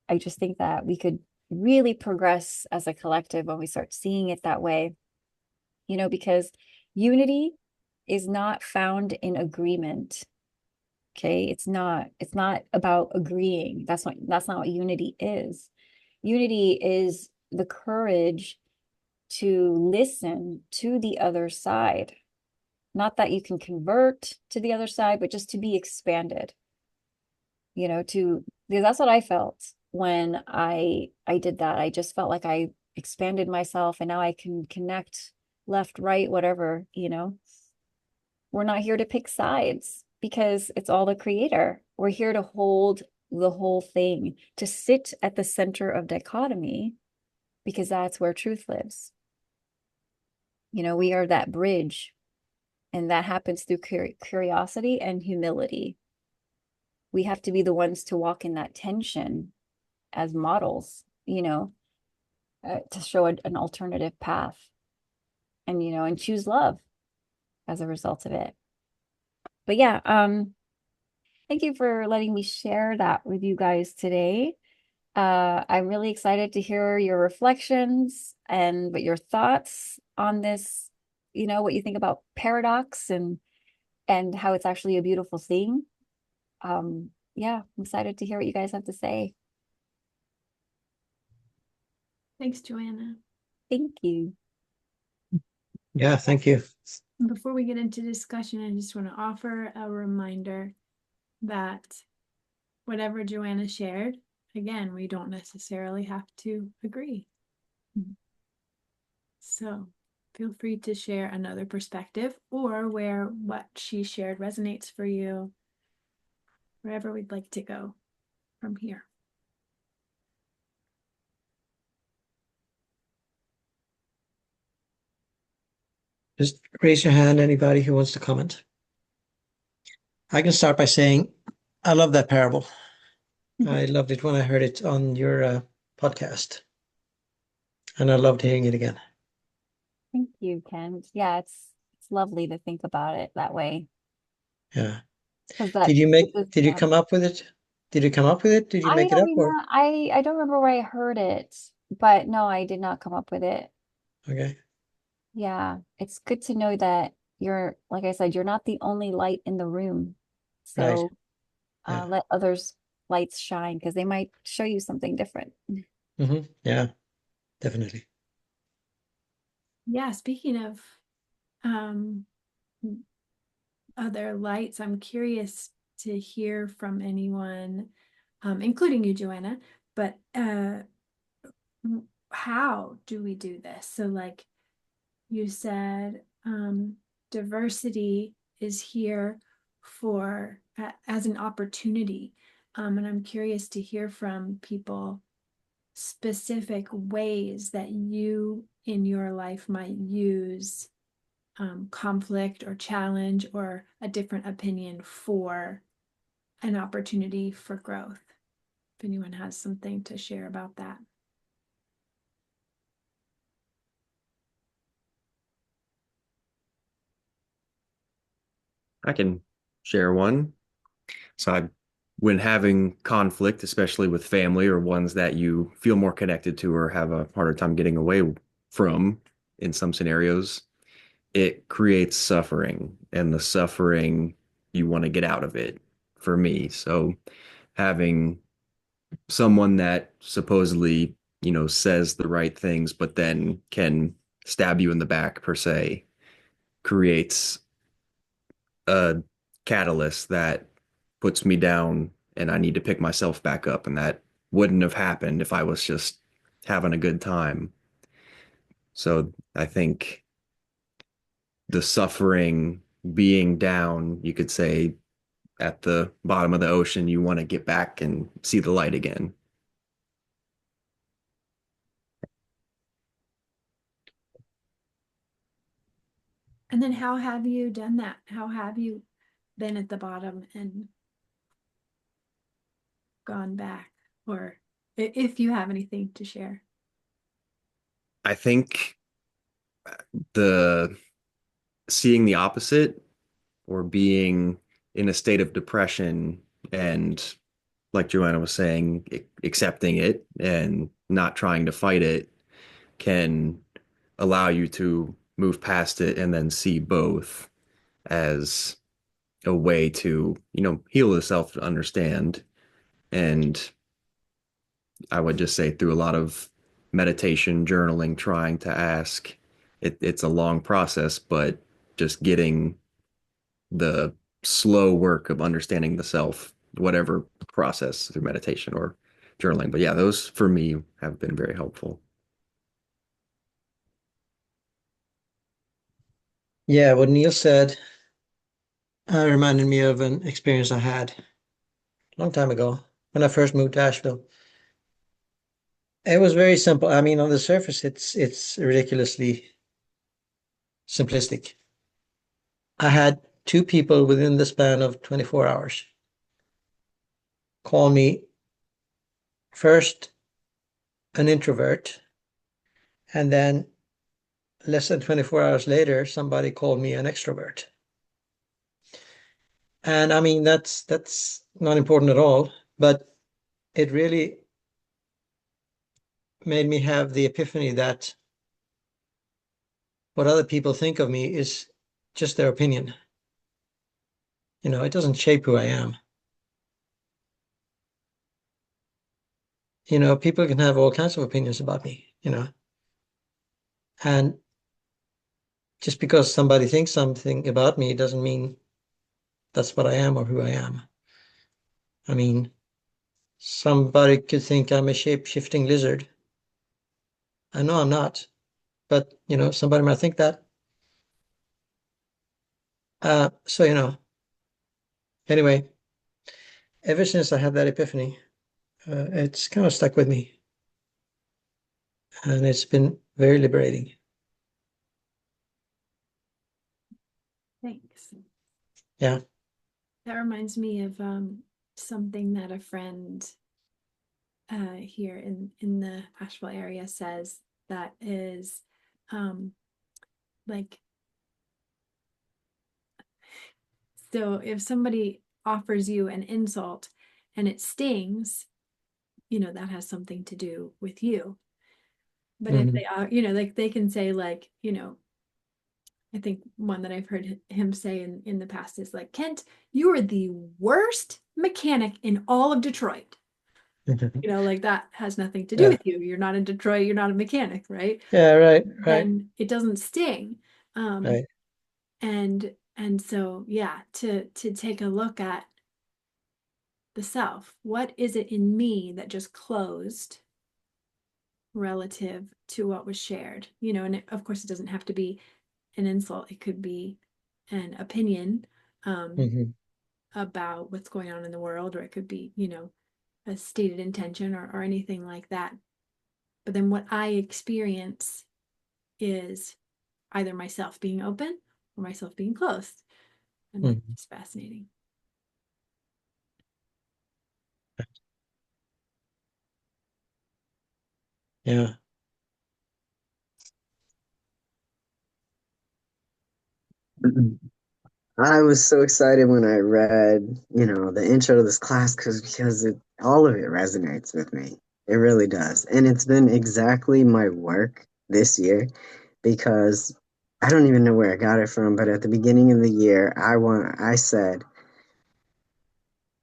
I just think that we could really progress as a collective when we start seeing it that way, because unity is not found in agreement. Okay. It's not about agreeing. That's not what unity is. Unity is the courage to listen to the other side. Not that you can convert to the other side, but just to be expanded, because that's what I felt when I did that. I just felt like I expanded myself, and now I can connect left, right, whatever, We're not here to pick sides because it's all the creator. We're here to hold the whole thing, to sit at the center of dichotomy because that's where truth lives. We are that bridge, and that happens through curiosity and humility. We have to be the ones to walk in that tension as models, to show an alternative path, and choose love as a result of it. But yeah, thank you for letting me share that with you guys today. I'm really excited to hear your reflections and what your thoughts on this, what you think about paradox and how it's actually a beautiful thing. Yeah, I'm excited to hear what you guys have to say. Thanks, Joanna. Thank you. Yeah, thank you. Before we get into discussion, I just want to offer a reminder that whatever Joanna shared, again, we don't necessarily have to agree. So feel free to share another perspective or where what she shared resonates for you, wherever we'd like to go from here. Just raise your hand, anybody who wants to comment. I can start by saying I love that parable. I loved it when I heard it on your podcast, and I loved hearing it again. Thank you, Ken. Yeah, it's lovely to think about it that way. Yeah. Because Did you come up with it? Did you come up with it? Did you I make it don't up or? remember. I don't remember where I heard it, but no, I did not come up with it. Okay. Yeah, it's good to know that like I said, you're not the only light in the room. Right. So Yeah. let others' lights shine because they might show you something different. Yeah, definitely. Yeah, speaking of um, other lights, I'm curious to hear from anyone, including you, Joanna, but how do we do this? So, like you said, diversity is here for as an opportunity. And I'm curious to hear from people specific ways that you in your life might use conflict or challenge or a different opinion for an opportunity for growth. If anyone has something to share about that. I can share one. So when having conflict, especially with family or ones that you feel more connected to or have a harder time getting away from in some scenarios, it creates suffering, and the suffering you want to get out of it for me. So having someone that supposedly, says the right things, but then can stab you in the back per se creates a catalyst that puts me down and I need to pick myself back up. And that wouldn't have happened if I was just having a good time. So I think the suffering, being down, you could say at the bottom of the ocean, you want to get back and see the light again. And then how have you done that? How have you been at the bottom and gone back? Or if you have anything to share. I think the seeing the opposite or being in a state of depression and like Joanna was saying, accepting it and not trying to fight it can allow you to move past it and then see both as a way to, heal the self to understand. And I would just say through a lot of meditation, journaling, trying to ask, it's a long process, but just getting the slow work of understanding the self, whatever process through meditation or journaling. But yeah, those for me have been very helpful. Yeah, what Neil said reminded me of an experience I had a long time ago when I first moved to Asheville. It was very simple. I mean, on the surface, it's ridiculously simplistic. I had two people within the span of 24 hours call me first an introvert, and then less than 24 hours later, somebody called me an extrovert. And I mean, that's not important at all, but it really made me have the epiphany that what other people think of me is just their opinion. It doesn't shape who I am. People can have all kinds of opinions about me, and just because somebody thinks something about me doesn't mean that's what I am or who I am. I mean, somebody could think I'm a shape-shifting lizard. I know I'm not, but somebody might think that. So anyway, ever since I had that epiphany, it's kind of stuck with me, and it's been very liberating. Thanks. Yeah. That reminds me of something that a friend here in the Asheville area says that is like, so if somebody offers you an insult and it stings, that has something to do with you. But if Mhm. they are, like they can say like, I think one that I've heard him say in the past is like, Kent, you are the worst mechanic in all of Detroit. Like that has nothing to do Yeah. with you. You're not in Detroit, you're not a mechanic, right? Yeah, right, right, Then it doesn't sting. Um, right. and so yeah, to take a look at the self. What is it in me that just closed relative to what was shared? And of course it doesn't have to be an insult. It could be an opinion Hmm. about what's going on in the world, or it could be, a stated intention or anything like that. But then what I experience is either myself being open or myself being closed. And that's Hmm. just fascinating. Yeah. I was so excited when I read, the intro to this class because all of it resonates with me. It really does. And it's been exactly my work this year because I don't even know where I got it from, but at the beginning of the year, I said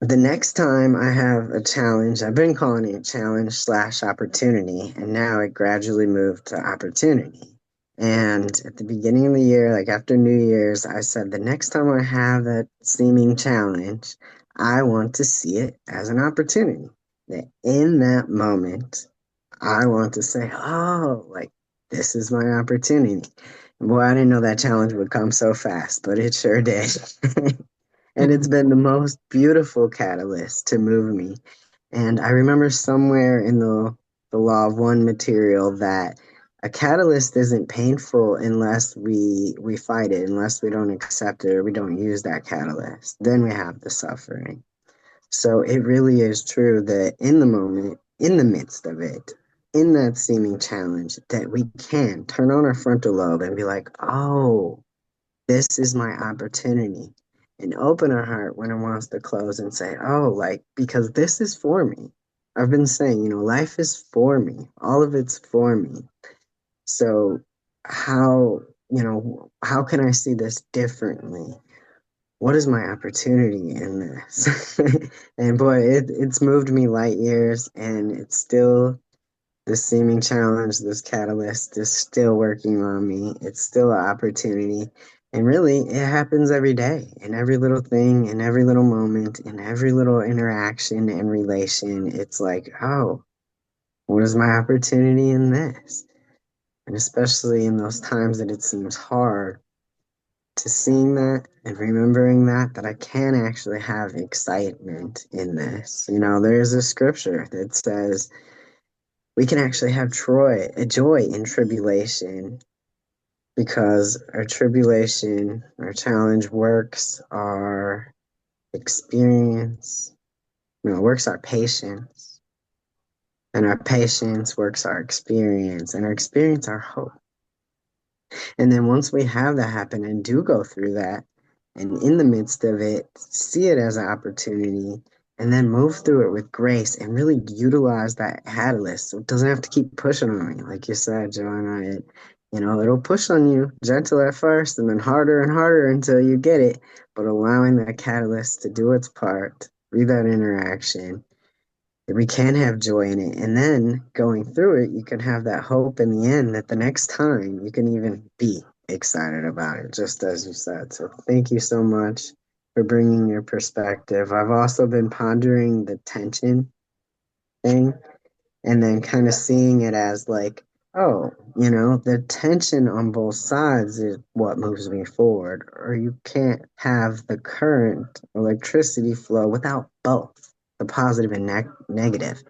the next time I have a challenge, I've been calling it challenge slash opportunity, and now it gradually moved to opportunity. And at the beginning of the year, like after New Year's, I said the next time I have that seeming challenge, I want to see it as an opportunity. That in that moment, I want to say, oh, like this is my opportunity. Boy, I didn't know that challenge would come so fast, but it sure did. And it's been the most beautiful catalyst to move me. And I remember somewhere in the law of one material that a catalyst isn't painful unless we fight it, unless we don't accept it or we don't use that catalyst. Then we have the suffering. So it really is true that in the moment, in the midst of it, in that seeming challenge, that we can turn on our frontal lobe and be like, oh, this is my opportunity, and open our heart when it wants to close and say, oh, like, because this is for me. I've been saying, life is for me. All of it's for me. So how can I see this differently? What is my opportunity in this? And boy, it's moved me light years, and it's still this seeming challenge, this catalyst is still working on me. It's still an opportunity. And really, it happens every day, in every little thing, in every little moment, in every little interaction and relation. It's like, oh, what is my opportunity in this? And especially in those times that it seems hard, to seeing that and remembering that I can actually have excitement in this. There's a scripture that says, we can actually have joy in tribulation, because our tribulation, our challenge works our experience, works our patience, and our patience works our experience, and our experience our hope. And then once we have that happen and do go through that, and in the midst of it, see it as an opportunity, and then move through it with grace and really utilize that catalyst. So it doesn't have to keep pushing on me. Like you said, Joanna, it'll push on you gentle at first and then harder and harder until you get it. But allowing that catalyst to do its part through that interaction, we can have joy in it. And then going through it, you can have that hope in the end that the next time you can even be excited about it, just as you said. So thank you so much for bringing your perspective. I've also been pondering the tension thing, and then kind of seeing it as like, oh, the tension on both sides is what moves me forward. Or you can't have the current electricity flow without both the positive and negative.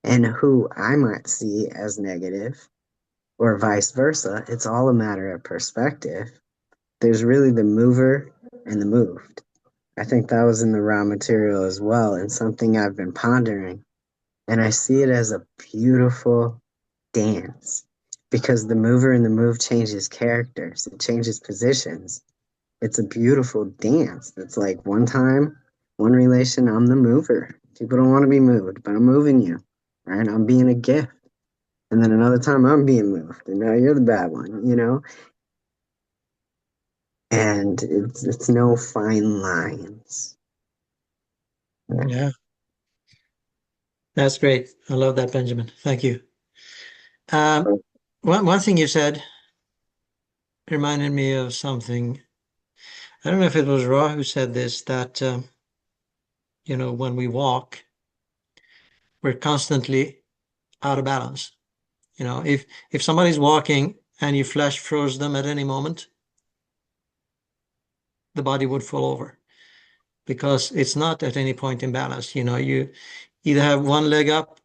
And who I might see as negative, or vice versa, it's all a matter of perspective. There's really the mover and the moved. I think that was in the raw material as well, and something I've been pondering. And I see it as a beautiful dance, because the mover and the move changes characters, it changes positions. It's a beautiful dance. It's like one time, one relation, I'm the mover. People don't want to be moved, but I'm moving you, right? I'm being a gift. And then another time I'm being moved, and now you're the bad one. And it's no fine lines. Yeah, that's great. I love that, Benjamin. Thank you. One thing you said reminded me of something. I don't know if it was Ra who said this, that when we walk, we're constantly out of balance. If somebody's walking and you flash froze them at any moment, the body would fall over, because it's not at any point in balance. You either have one leg up.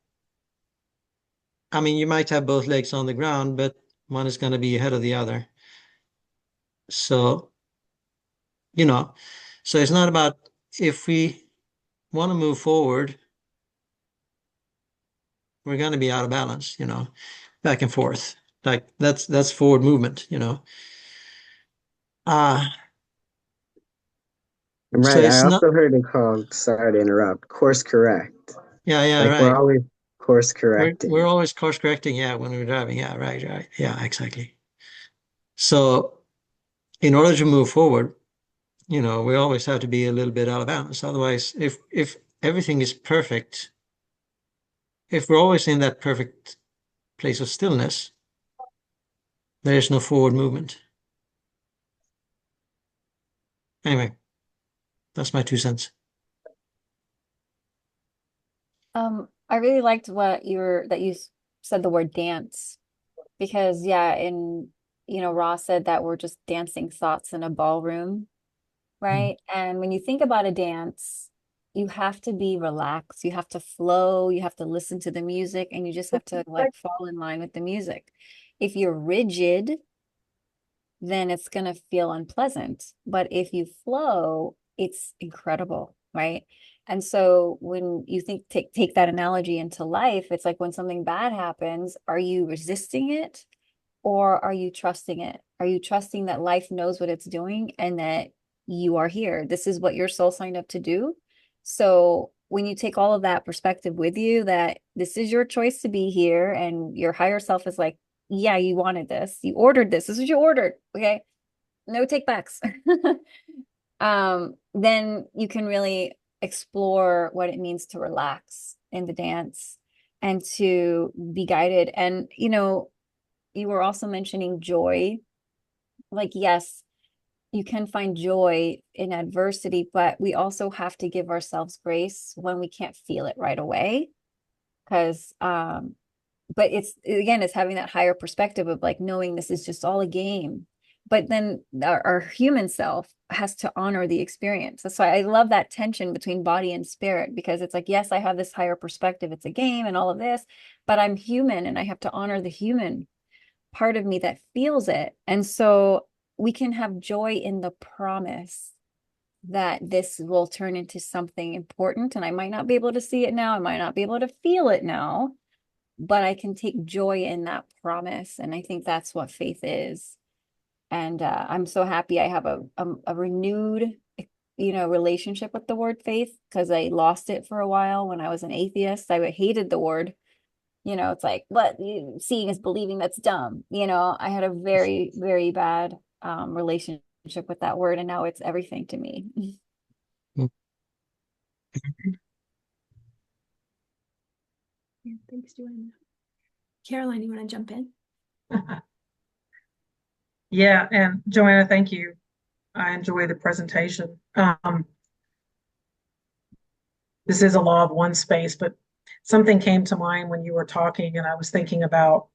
I mean, you might have both legs on the ground, but one is going to be ahead of the other. So, so it's not about, if we want to move forward, we're going to be out of balance, back and forth. Like that's forward movement. Uh, so Right. I it's not, also heard it called, sorry to interrupt, course correct. yeah, Like we're right. always course We're correcting. always course correcting, yeah, when we're driving. Yeah, right. Yeah, exactly. So in order to move forward, we always have to be a little bit out of balance. Otherwise, if everything is perfect, if we're always in that perfect place of stillness, there is no forward movement. Anyway, that's my 2 cents. I really liked that you said the word dance, because yeah, Ross said that we're just dancing thoughts in a ballroom, right? And when you think about a dance, you have to be relaxed, you have to flow, you have to listen to the music, and you just have to like fall in line with the music. If you're rigid, then it's going to feel unpleasant. But if you flow, it's incredible, right? And so when you take that analogy into life, it's like when something bad happens, are you resisting it, or are you trusting it? Are you trusting that life knows what it's doing and that you are here? This is what your soul signed up to do. So when you take all of that perspective with you, that this is your choice to be here, and your higher self is like, yeah, you wanted this. You ordered this. This is what you ordered. Okay. No take backs. Then you can really explore what it means to relax in the dance and to be guided. And, you were also mentioning joy. Like, yes, you can find joy in adversity, but we also have to give ourselves grace when we can't feel it right away. Because, but it's, again, it's having that higher perspective of like knowing this is just all a game. but then our human self has to honor the experience. That's why I love that tension between body and spirit, because it's like, yes, I have this higher perspective, it's a game and all of this, but I'm human and I have to honor the human part of me that feels it. And so we can have joy in the promise that this will turn into something important. And I might not be able to see it now, I might not be able to feel it now, but I can take joy in that promise. And I think that's what faith is. And I'm so happy I have a renewed, relationship with the word faith, because I lost it for a while when I was an atheist. I hated the word. It's like, what, seeing is believing, that's dumb. I had a very, very bad relationship with that word, and now it's everything to me. Yeah, thanks, Joanna. Caroline, you want to jump in? Yeah, and Joanna, thank you. I enjoy the presentation. This is a law of one space, but something came to mind when you were talking, and I was thinking about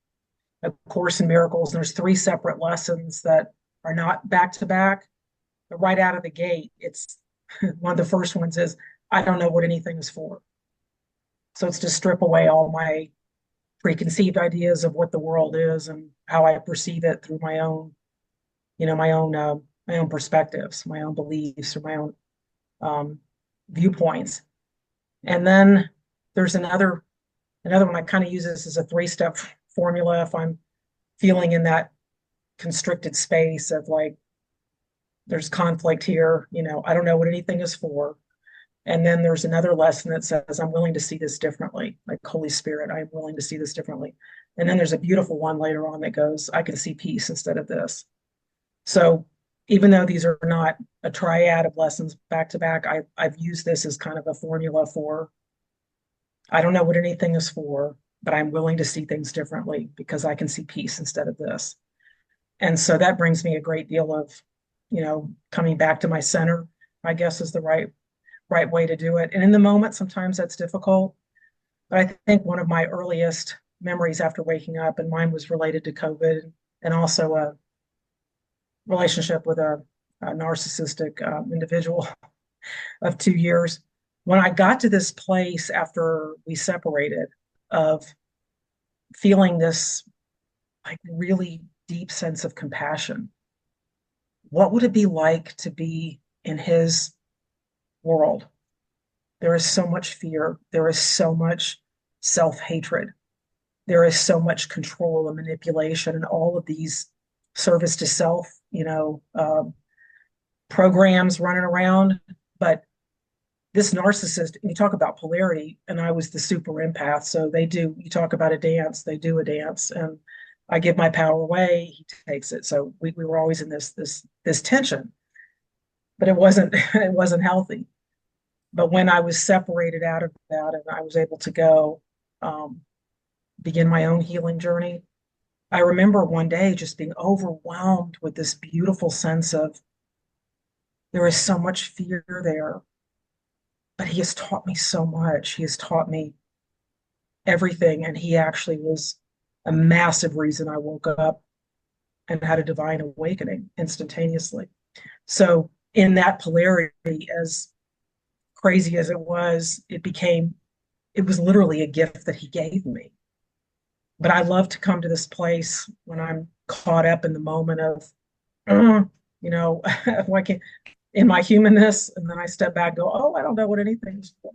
A Course in Miracles. And there's 3 separate lessons that are not back to back, but right out of the gate, it's one of the first ones is, I don't know what anything is for. So it's to strip away all my preconceived ideas of what the world is and how I perceive it through my own, my own perspectives, my own beliefs, or my own viewpoints. And then there's another one I kind of use this as a 3-step formula if I'm feeling in that constricted space of like, there's conflict here, I don't know what anything is for. And then there's another lesson that says, I'm willing to see this differently. Like, Holy Spirit, I'm willing to see this differently. And then there's a beautiful one later on that goes, I can see peace instead of this. So even though these are not a triad of lessons back to back, I've used this as kind of a formula for, I don't know what anything is for, but I'm willing to see things differently because I can see peace instead of this. And so that brings me a great deal of, coming back to my center, I guess, is the right way to do it. And in the moment, sometimes that's difficult. But I think one of my earliest memories after waking up, and mine was related to COVID and also a relationship with a narcissistic individual of 2 years. When I got to this place after we separated, of feeling this like really deep sense of compassion, what would it be like to be in his world? There is so much fear. There is so much self-hatred. There is so much control and manipulation and all of these service to self, programs running around. But this narcissist, you talk about polarity, and I was the super empath. So you talk about a dance, they do a dance, and I give my power away, he takes it. So we were always in this tension, but it wasn't it wasn't healthy. But when I was separated out of that and I was able to go begin my own healing journey, I remember one day just being overwhelmed with this beautiful sense of, there is so much fear there, but he has taught me so much. He has taught me everything. And he actually was a massive reason I woke up and had a divine awakening instantaneously. So in that polarity, as crazy as it was literally a gift that he gave me. But I love to come to this place when I'm caught up in the moment of, like in my humanness, and then I step back and go, oh, I don't know what anything is for.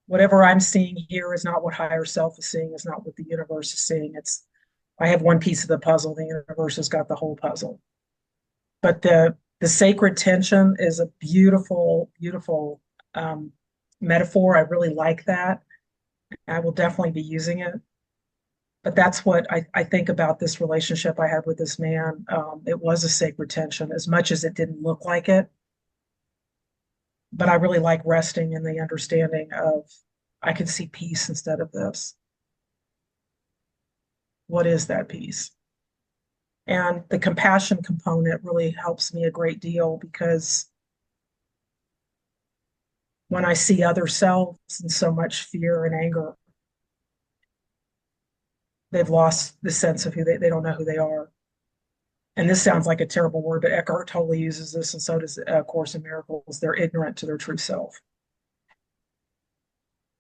Whatever I'm seeing here is not what higher self is seeing, is not what the universe is seeing. I have one piece of the puzzle, the universe has got the whole puzzle. But the sacred tension is a beautiful, beautiful metaphor. I really like that. I will definitely be using it. But that's what I think about this relationship I had with this man. It was a sacred tension, as much as it didn't look like it. But I really like resting in the understanding of, I can see peace instead of this. What is that peace? And the compassion component really helps me a great deal, because when I see other selves in so much fear and anger, they've lost the sense of they don't know who they are. and this sounds like a terrible word, but Eckhart totally uses this, and so does Course in Miracles. They're ignorant to their true self.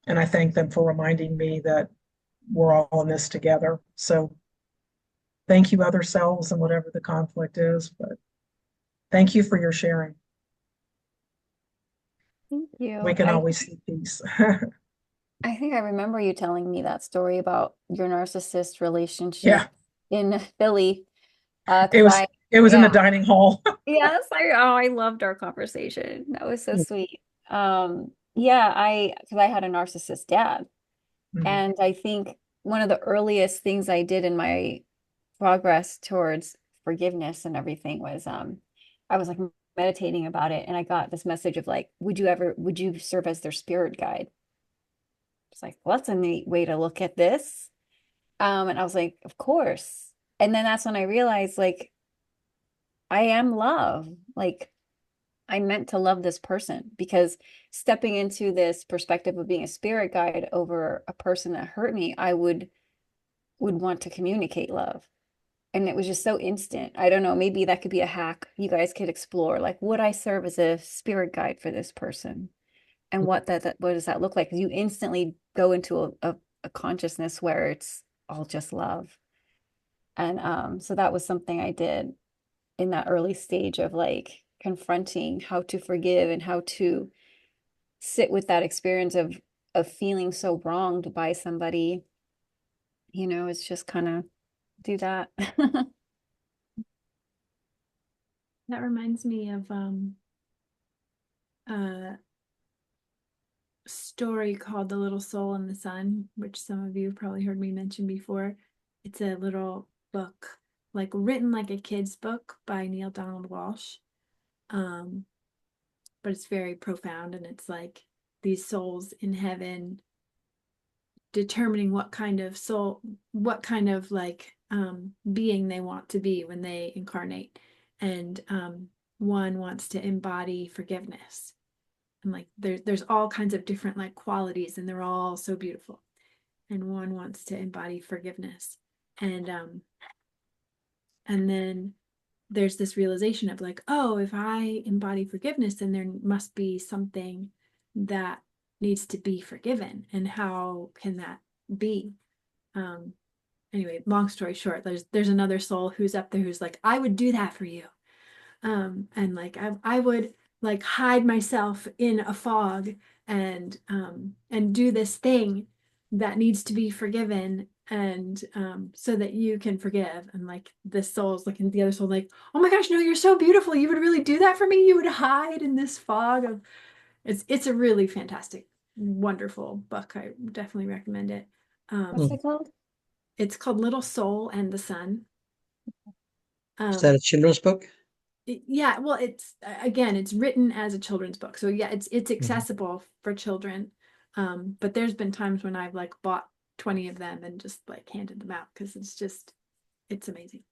And I thank them for reminding me that we're all in this together. So thank you, other selves, and whatever the conflict is. But thank you for your sharing. Thank you. We can always see peace. I think I remember you telling me that story about your narcissist Yeah, relationship in Philly. it 'Cause was I, it was in the yeah, dining hall. yes, I loved our conversation. That was so sweet. Yeah, because I had a narcissist dad. Mhm. And I think one of the earliest things I did in my progress towards forgiveness and everything was I was like meditating about it, and I got this message of like, would you serve as their spirit guide? It's like, well, that's a neat way to look at this. And I was like, of course. And then that's when I realized like I am love. Like I meant to love this person, because stepping into this perspective of being a spirit guide over a person that hurt me, I would want to communicate love. And it was just so instant. I don't know, maybe that could be a hack you guys could explore. Like, would I serve as a spirit guide for this person? And what does that look like? You instantly go into a consciousness where it's all just love. And so that was something I did in that early stage of like confronting how to forgive and how to sit with that experience of feeling so wronged by somebody. It's just kind of do that. That reminds me of a story called The Little Soul in the Sun, which some of you have probably heard me mention before. It's a little book, like written like a kid's book by Neil Donald Walsh. But it's very profound, and it's like these souls in heaven determining what kind of soul, what kind of like being they want to be when they incarnate. And one wants to embody forgiveness. And like there's all kinds of different like qualities, and they're all so beautiful. And one wants to embody forgiveness. And then there's this realization of like, oh, if I embody forgiveness, then there must be something that needs to be forgiven. And how can that be? Anyway, long story short, there's another soul who's up there who's like, I would do that for you. And like I would like hide myself in a fog and do this thing that needs to be forgiven, and so that you can forgive. And like this soul's looking at the other soul like, oh my gosh, no, you're so beautiful, you would really do that for me, you would hide in this fog of. It's a really fantastic, wonderful book. I definitely recommend it. What's um it called? it's called Little Soul and the Sun. Is that um a children's book? yeah, well, it's again, it's written as a children's book, so yeah, it's Mhm. accessible for children. But there's been times when I've like bought 20 of them and just like handed them out because it's amazing.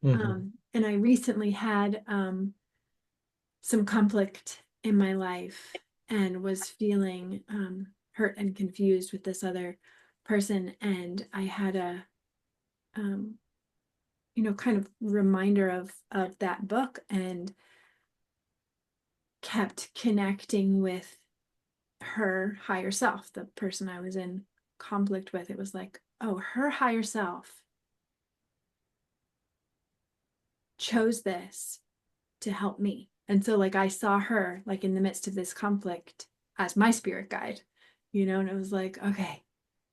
Mhm. And I recently had some conflict in my life and was feeling hurt and confused with this other person, and I had a um kind of reminder of that book, and kept connecting with her higher self, the person I was in conflict with. It was like, oh, her higher self chose this to help me. And so like I saw her like in the midst of this conflict as my spirit guide, and it was like, okay,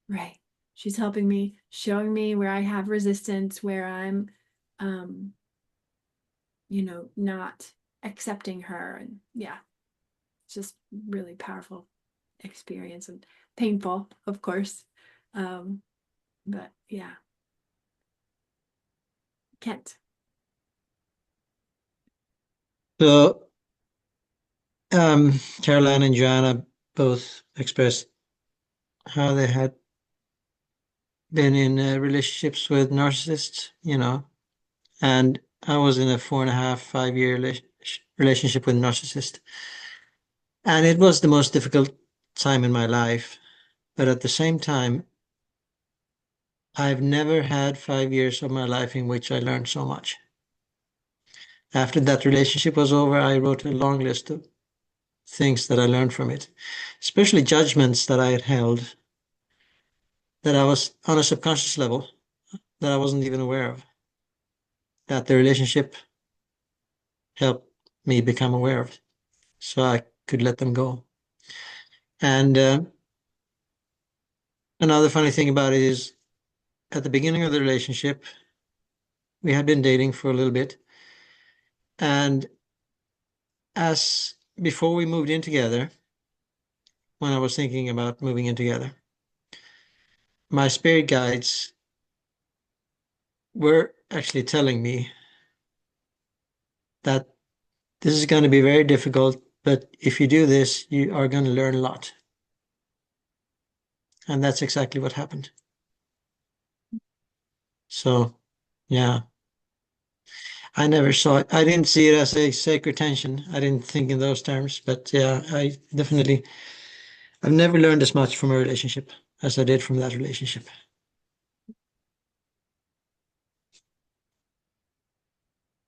right. She's helping me, showing me where I have resistance, where I'm um, not accepting her. And yeah, it's just really powerful experience, and painful, of course. Um, but yeah, Kent. So, Caroline and Joanna both expressed how they had been in relationships with narcissists, and I was in a 4.5, 5 year relationship with a narcissist. And it was the most difficult time in my life. But at the same time, I've never had 5 years of my life in which I learned so much. After that relationship was over, I wrote a long list of things that I learned from it, especially judgments that I had held that I was on a subconscious level that I wasn't even aware of, that the relationship helped me become aware of, so I could let them go. And another funny thing about it is, at the beginning of the relationship, we had been dating for a little bit, and as before we moved in together, when I was thinking about moving in together, my spirit guides were actually telling me that this is going to be very difficult, but if you do this, you are going to learn a lot. And that's exactly what happened. So, yeah, I never saw it. I didn't see it as a sacred tension. I didn't think in those terms, but yeah, I've never learned as much from a relationship as I did from that relationship.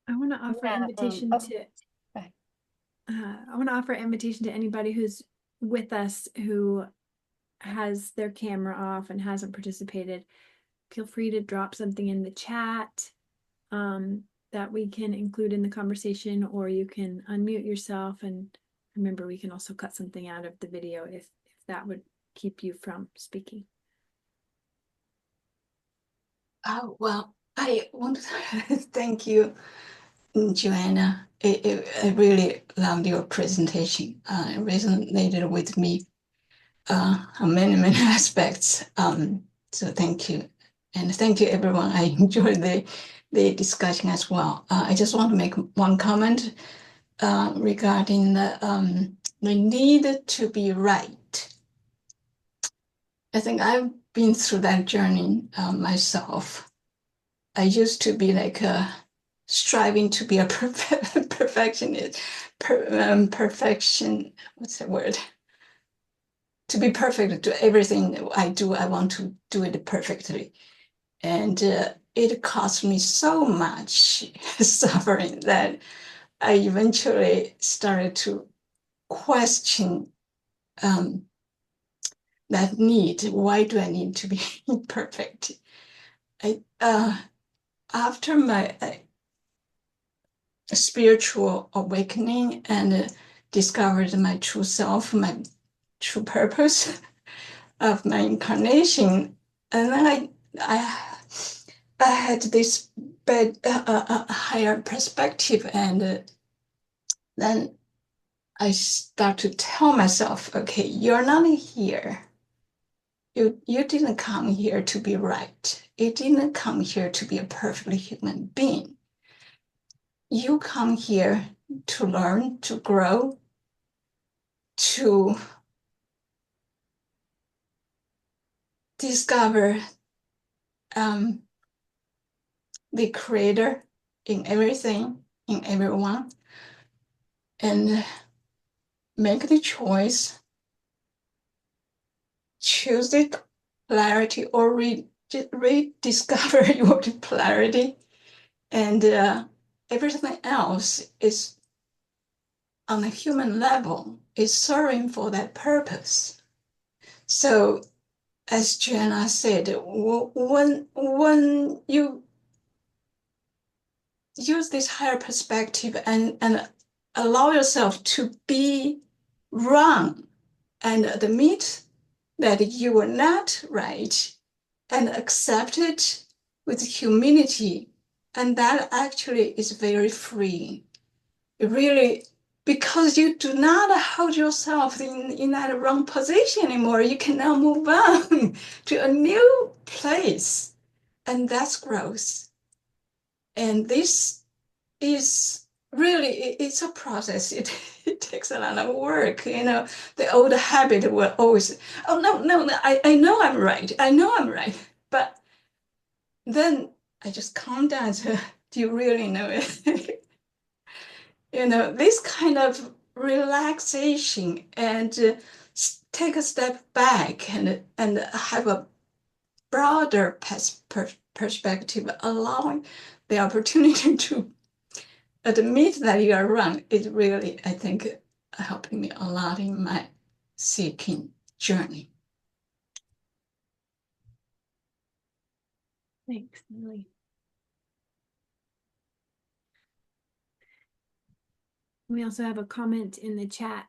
I want to offer Yeah, invitation oh, to okay. I want to offer invitation to anybody who's with us who has their camera off and hasn't participated. Feel free to drop something in the chat that we can include in the conversation, or you can unmute yourself. And remember, we can also cut something out of the video if that would keep you from speaking. Oh, well, I want to thank you, Joanna. I really loved your presentation. It resonated with me on many, many aspects. So thank you. And thank you, everyone. I enjoyed the discussion as well. I just want to make one comment regarding the need to be right. I think I've been through that journey myself. I used to be like striving to be a perfectionist, perfection, what's the word? To be perfect to everything I do, I want to do it perfectly. And it cost me so much suffering that I eventually started to question that need. Why do I need to be perfect? After my spiritual awakening and discovered my true self, my true purpose of my incarnation. And then I had this higher perspective, and then I start to tell myself, okay, you're not here. You didn't come here to be right. You didn't come here to be a perfect human being. You come here to learn, to grow, to discover the creator in everything, in everyone, and make the choice, choose the polarity or rediscover your polarity, and everything else is on a human level is serving for that purpose. So as Joanna said, when you use this higher perspective and allow yourself to be wrong and admit that you were not right and accept it with humility, and that actually is very freeing. It really, because you do not hold yourself in that wrong position anymore. You can now move on to a new place, and that's growth. And this is really, it's a process. It takes a lot of work. The old habit will always, oh, no, I know I'm right. I know I'm right. But then I just calm down to, do you really know it? This kind of relaxation and take a step back and have a broader perspective, allowing the opportunity to admit that you are wrong is really, I think, helping me a lot in my seeking journey. Thanks, Lily. We also have a comment in the chat.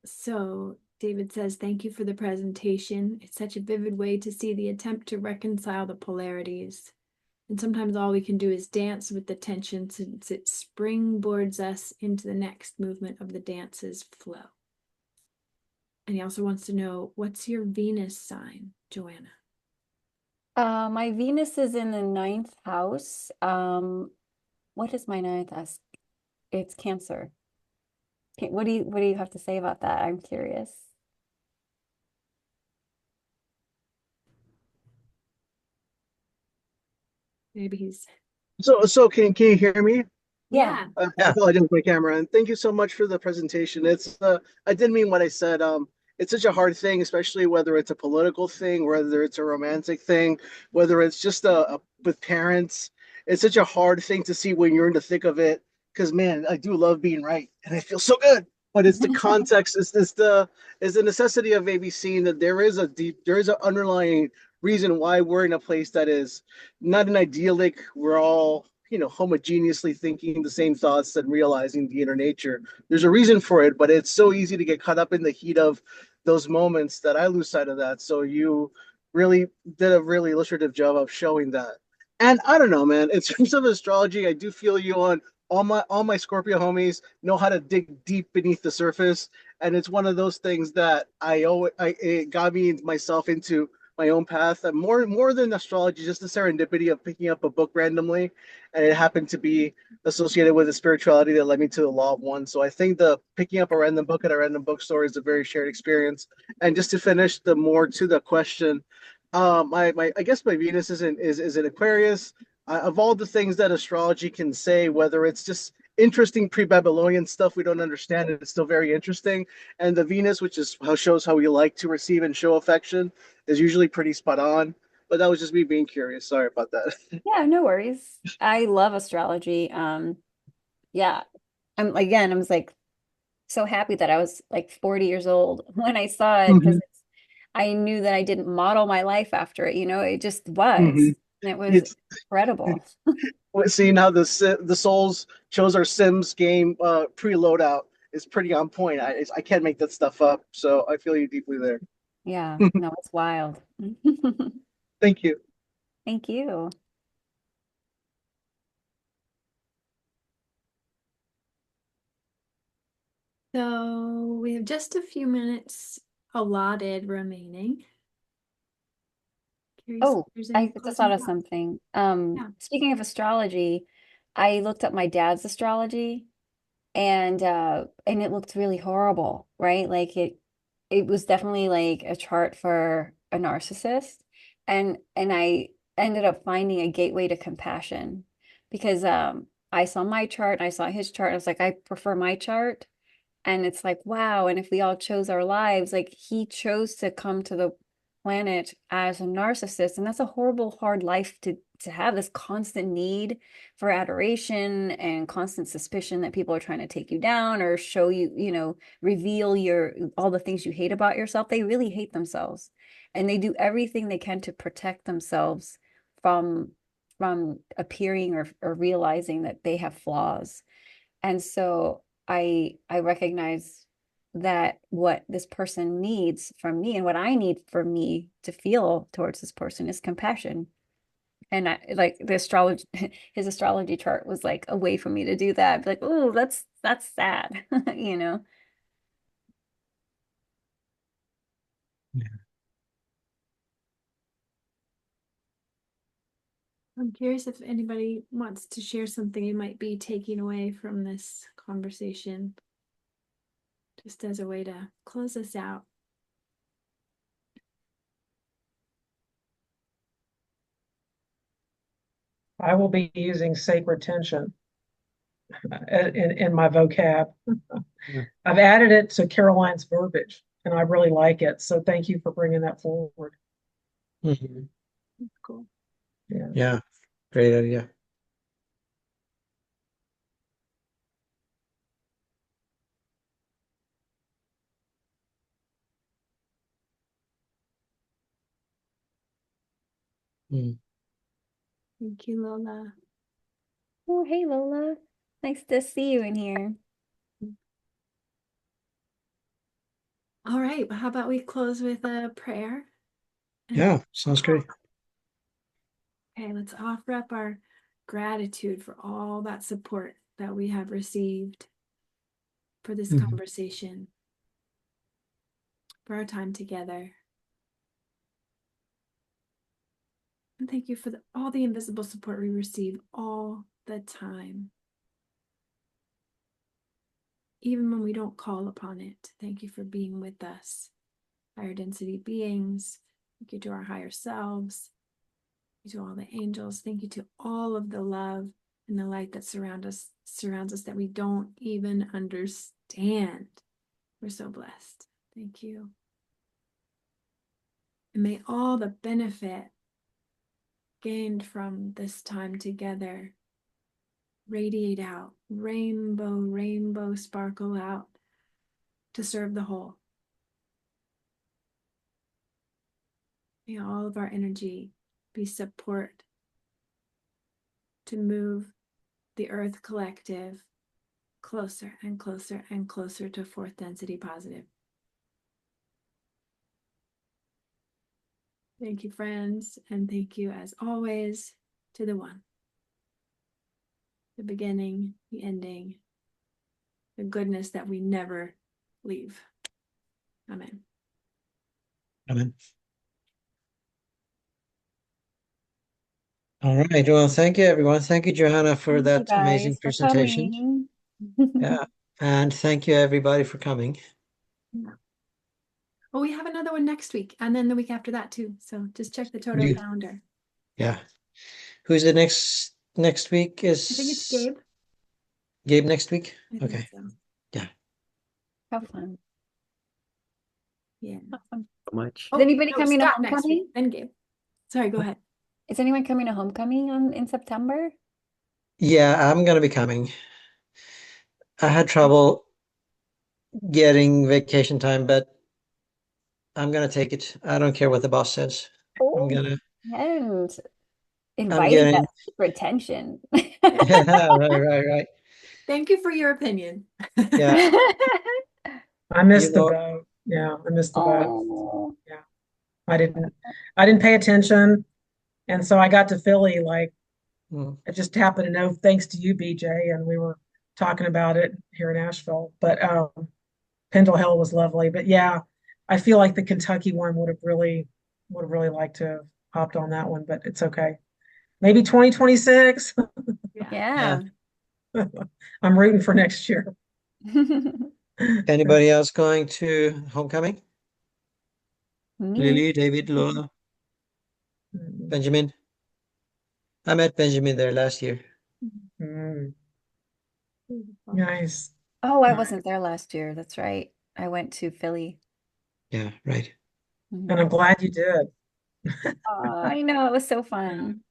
So David says, thank you for the presentation. It's such a vivid way to see the attempt to reconcile the polarities. And sometimes all we can do is dance with the tension since it springboards us into the next movement of the dance's flow. And he also wants to know, what's your Venus sign, Joanna? My Venus is in the ninth house. What is my ninth house? It's Cancer. What do you have to say about that? I'm curious. Maybe he's So can you hear me? Yeah. I thought I didn't put my camera on. Thank you so much for the presentation. I didn't mean what I said. It's such a hard thing, especially whether it's a political thing, whether it's a romantic thing, whether it's just with parents. It's such a hard thing to see when you're in the thick of it. Because man, I do love being right, and I feel so good. But it's the context, is the necessity of maybe seeing that there is an underlying reason why we're in a place that is not an idyllic. We're all homogeneously thinking the same thoughts and realizing the inner nature. There's a reason for it, but it's so easy to get caught up in the heat of those moments that I lose sight of that. So you really did a really illustrative job of showing that. And I don't know, man. In terms of astrology, I do feel you on all my Scorpio homies know how to dig deep beneath the surface, and it's one of those things that it got me myself into my own path. And more than astrology, just the serendipity of picking up a book randomly, and it happened to be associated with a spirituality that led me to the law of one. So I think the picking up a random book at a random bookstore is a very shared experience. And just to finish the more to the question, my I guess my Venus is an Aquarius. Of all the things that astrology can say, whether it's just interesting pre-Babylonian stuff we don't understand, it's still very interesting. And the Venus, which is how shows how we like to receive and show affection, is usually pretty spot on. But that was just me being curious. Sorry about that. Yeah, no worries. I love astrology. Yeah. I was like so happy that I was like 40 years old when I saw it because Hmm. I knew that I didn't model my life after it, it just was. Hmm. And it was It's incredible. seeing how the souls chose our Sims game pre-loadout is pretty on point. I can't make that stuff up, so I feel you deeply there. Yeah, no, it's wild. Thank you. Thank you. So we have just a few minutes allotted remaining. Curious if Oh, there's I any just closing thought of thoughts. something. Yeah. Speaking of astrology, I looked up my dad's astrology and it looked really horrible, right? Like it was definitely like a chart for a narcissist. And I ended up finding a gateway to compassion because I saw my chart, I saw his chart. I was like, I prefer my chart. And it's like, wow. And if we all chose our lives, like he chose to come to the planet as a narcissist. And that's a horrible, hard life to have this constant need for adoration and constant suspicion that people are trying to take you down or show you, reveal all the things you hate about yourself. They really hate themselves. And they do everything they can to protect themselves from appearing or realizing that they have flaws. And so I recognize that what this person needs from me and what I need for me to feel towards this person is compassion. And I like the astrology, his astrology chart was like a way for me to do that. Be like, oh, that's sad, you know? I'm curious if anybody wants to share something you might be taking away from this conversation, just as a way to close us out. I will be using sacred tension in my vocab. Yeah. I've added it to Caroline's verbiage, and I really like it. So thank you for bringing that forward. Mhm. Cool. Yeah. Yeah, great idea. Mm. Thank you, Lola. Oh, hey, Lola. Nice to see you in here. All right, well, how about we close with a prayer? Yeah, sounds great. Okay, let's offer up our gratitude for all that support that we have received for this Mhm. conversation, for our time together. And thank you for all the invisible support we receive all the time, even when we don't call upon it. Thank you for being with us, higher density beings. Thank you to our higher selves. Thank you to all the angels. Thank you to all of the love and the light that surrounds us that we don't even understand. We're so blessed. Thank you. And may all the benefit gained from this time together radiate out, rainbow, rainbow sparkle out to serve the whole. May all of our energy be support to move the Earth Collective closer and closer and closer to fourth density positive. Thank you, friends, and thank you, as always, to the One, the beginning, the ending, the goodness that we never leave. Amen. Amen. All right. Well, thank you, everyone. Thank you, Johanna, for Thank you that amazing guys for presentation. coming. Yeah. And thank you, everybody, for coming. Yeah. Well, we have another one next week, and then the week after that too. So just check the TOTOH You, calendar. yeah. Who's the next week I think it's is Gabe. Gabe next week? I think Okay. so. Yeah. Have fun. Yeah. Have fun. So much. Is anybody no, coming to Scott next week, homecoming? then Gabe. Sorry, go ahead. Is anyone coming to homecoming in September? Yeah, I'm gonna be coming. I had trouble getting vacation time, but I'm gonna take it. I don't care what the boss says. I'm Oh, gonna and I'm inviting getting that retention. yeah, right. Thank you for your opinion. Yeah. I You missed the know, boat. Yeah, I missed the boat. Oh, Yeah. I didn't pay attention. And so I got to Philly, like mm, I just happened to know thanks to you, BJ, and we were talking about it here in Asheville. But Pendle Hill was lovely. But yeah, I feel like the Kentucky one would have really liked to have hopped on that one, but it's okay. Maybe 2026. Yeah. yeah. yeah. I'm rooting for next year. Anybody else going to homecoming? Me. Lily, David, Lola, Mm. Benjamin. I met Benjamin there last year. Mm. Beautiful. Nice. Oh, I Nice. wasn't there last year. That's right. I went to Philly. Yeah, right. And I'm Mhm. glad you did. I know it was so Yeah, fun.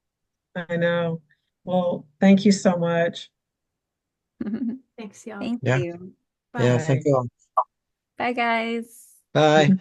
I know. Well, thank you so much. Thanks, y'all. Thank Yeah, you. yeah. Bye. Thank Bye. you all. Bye, guys. Bye.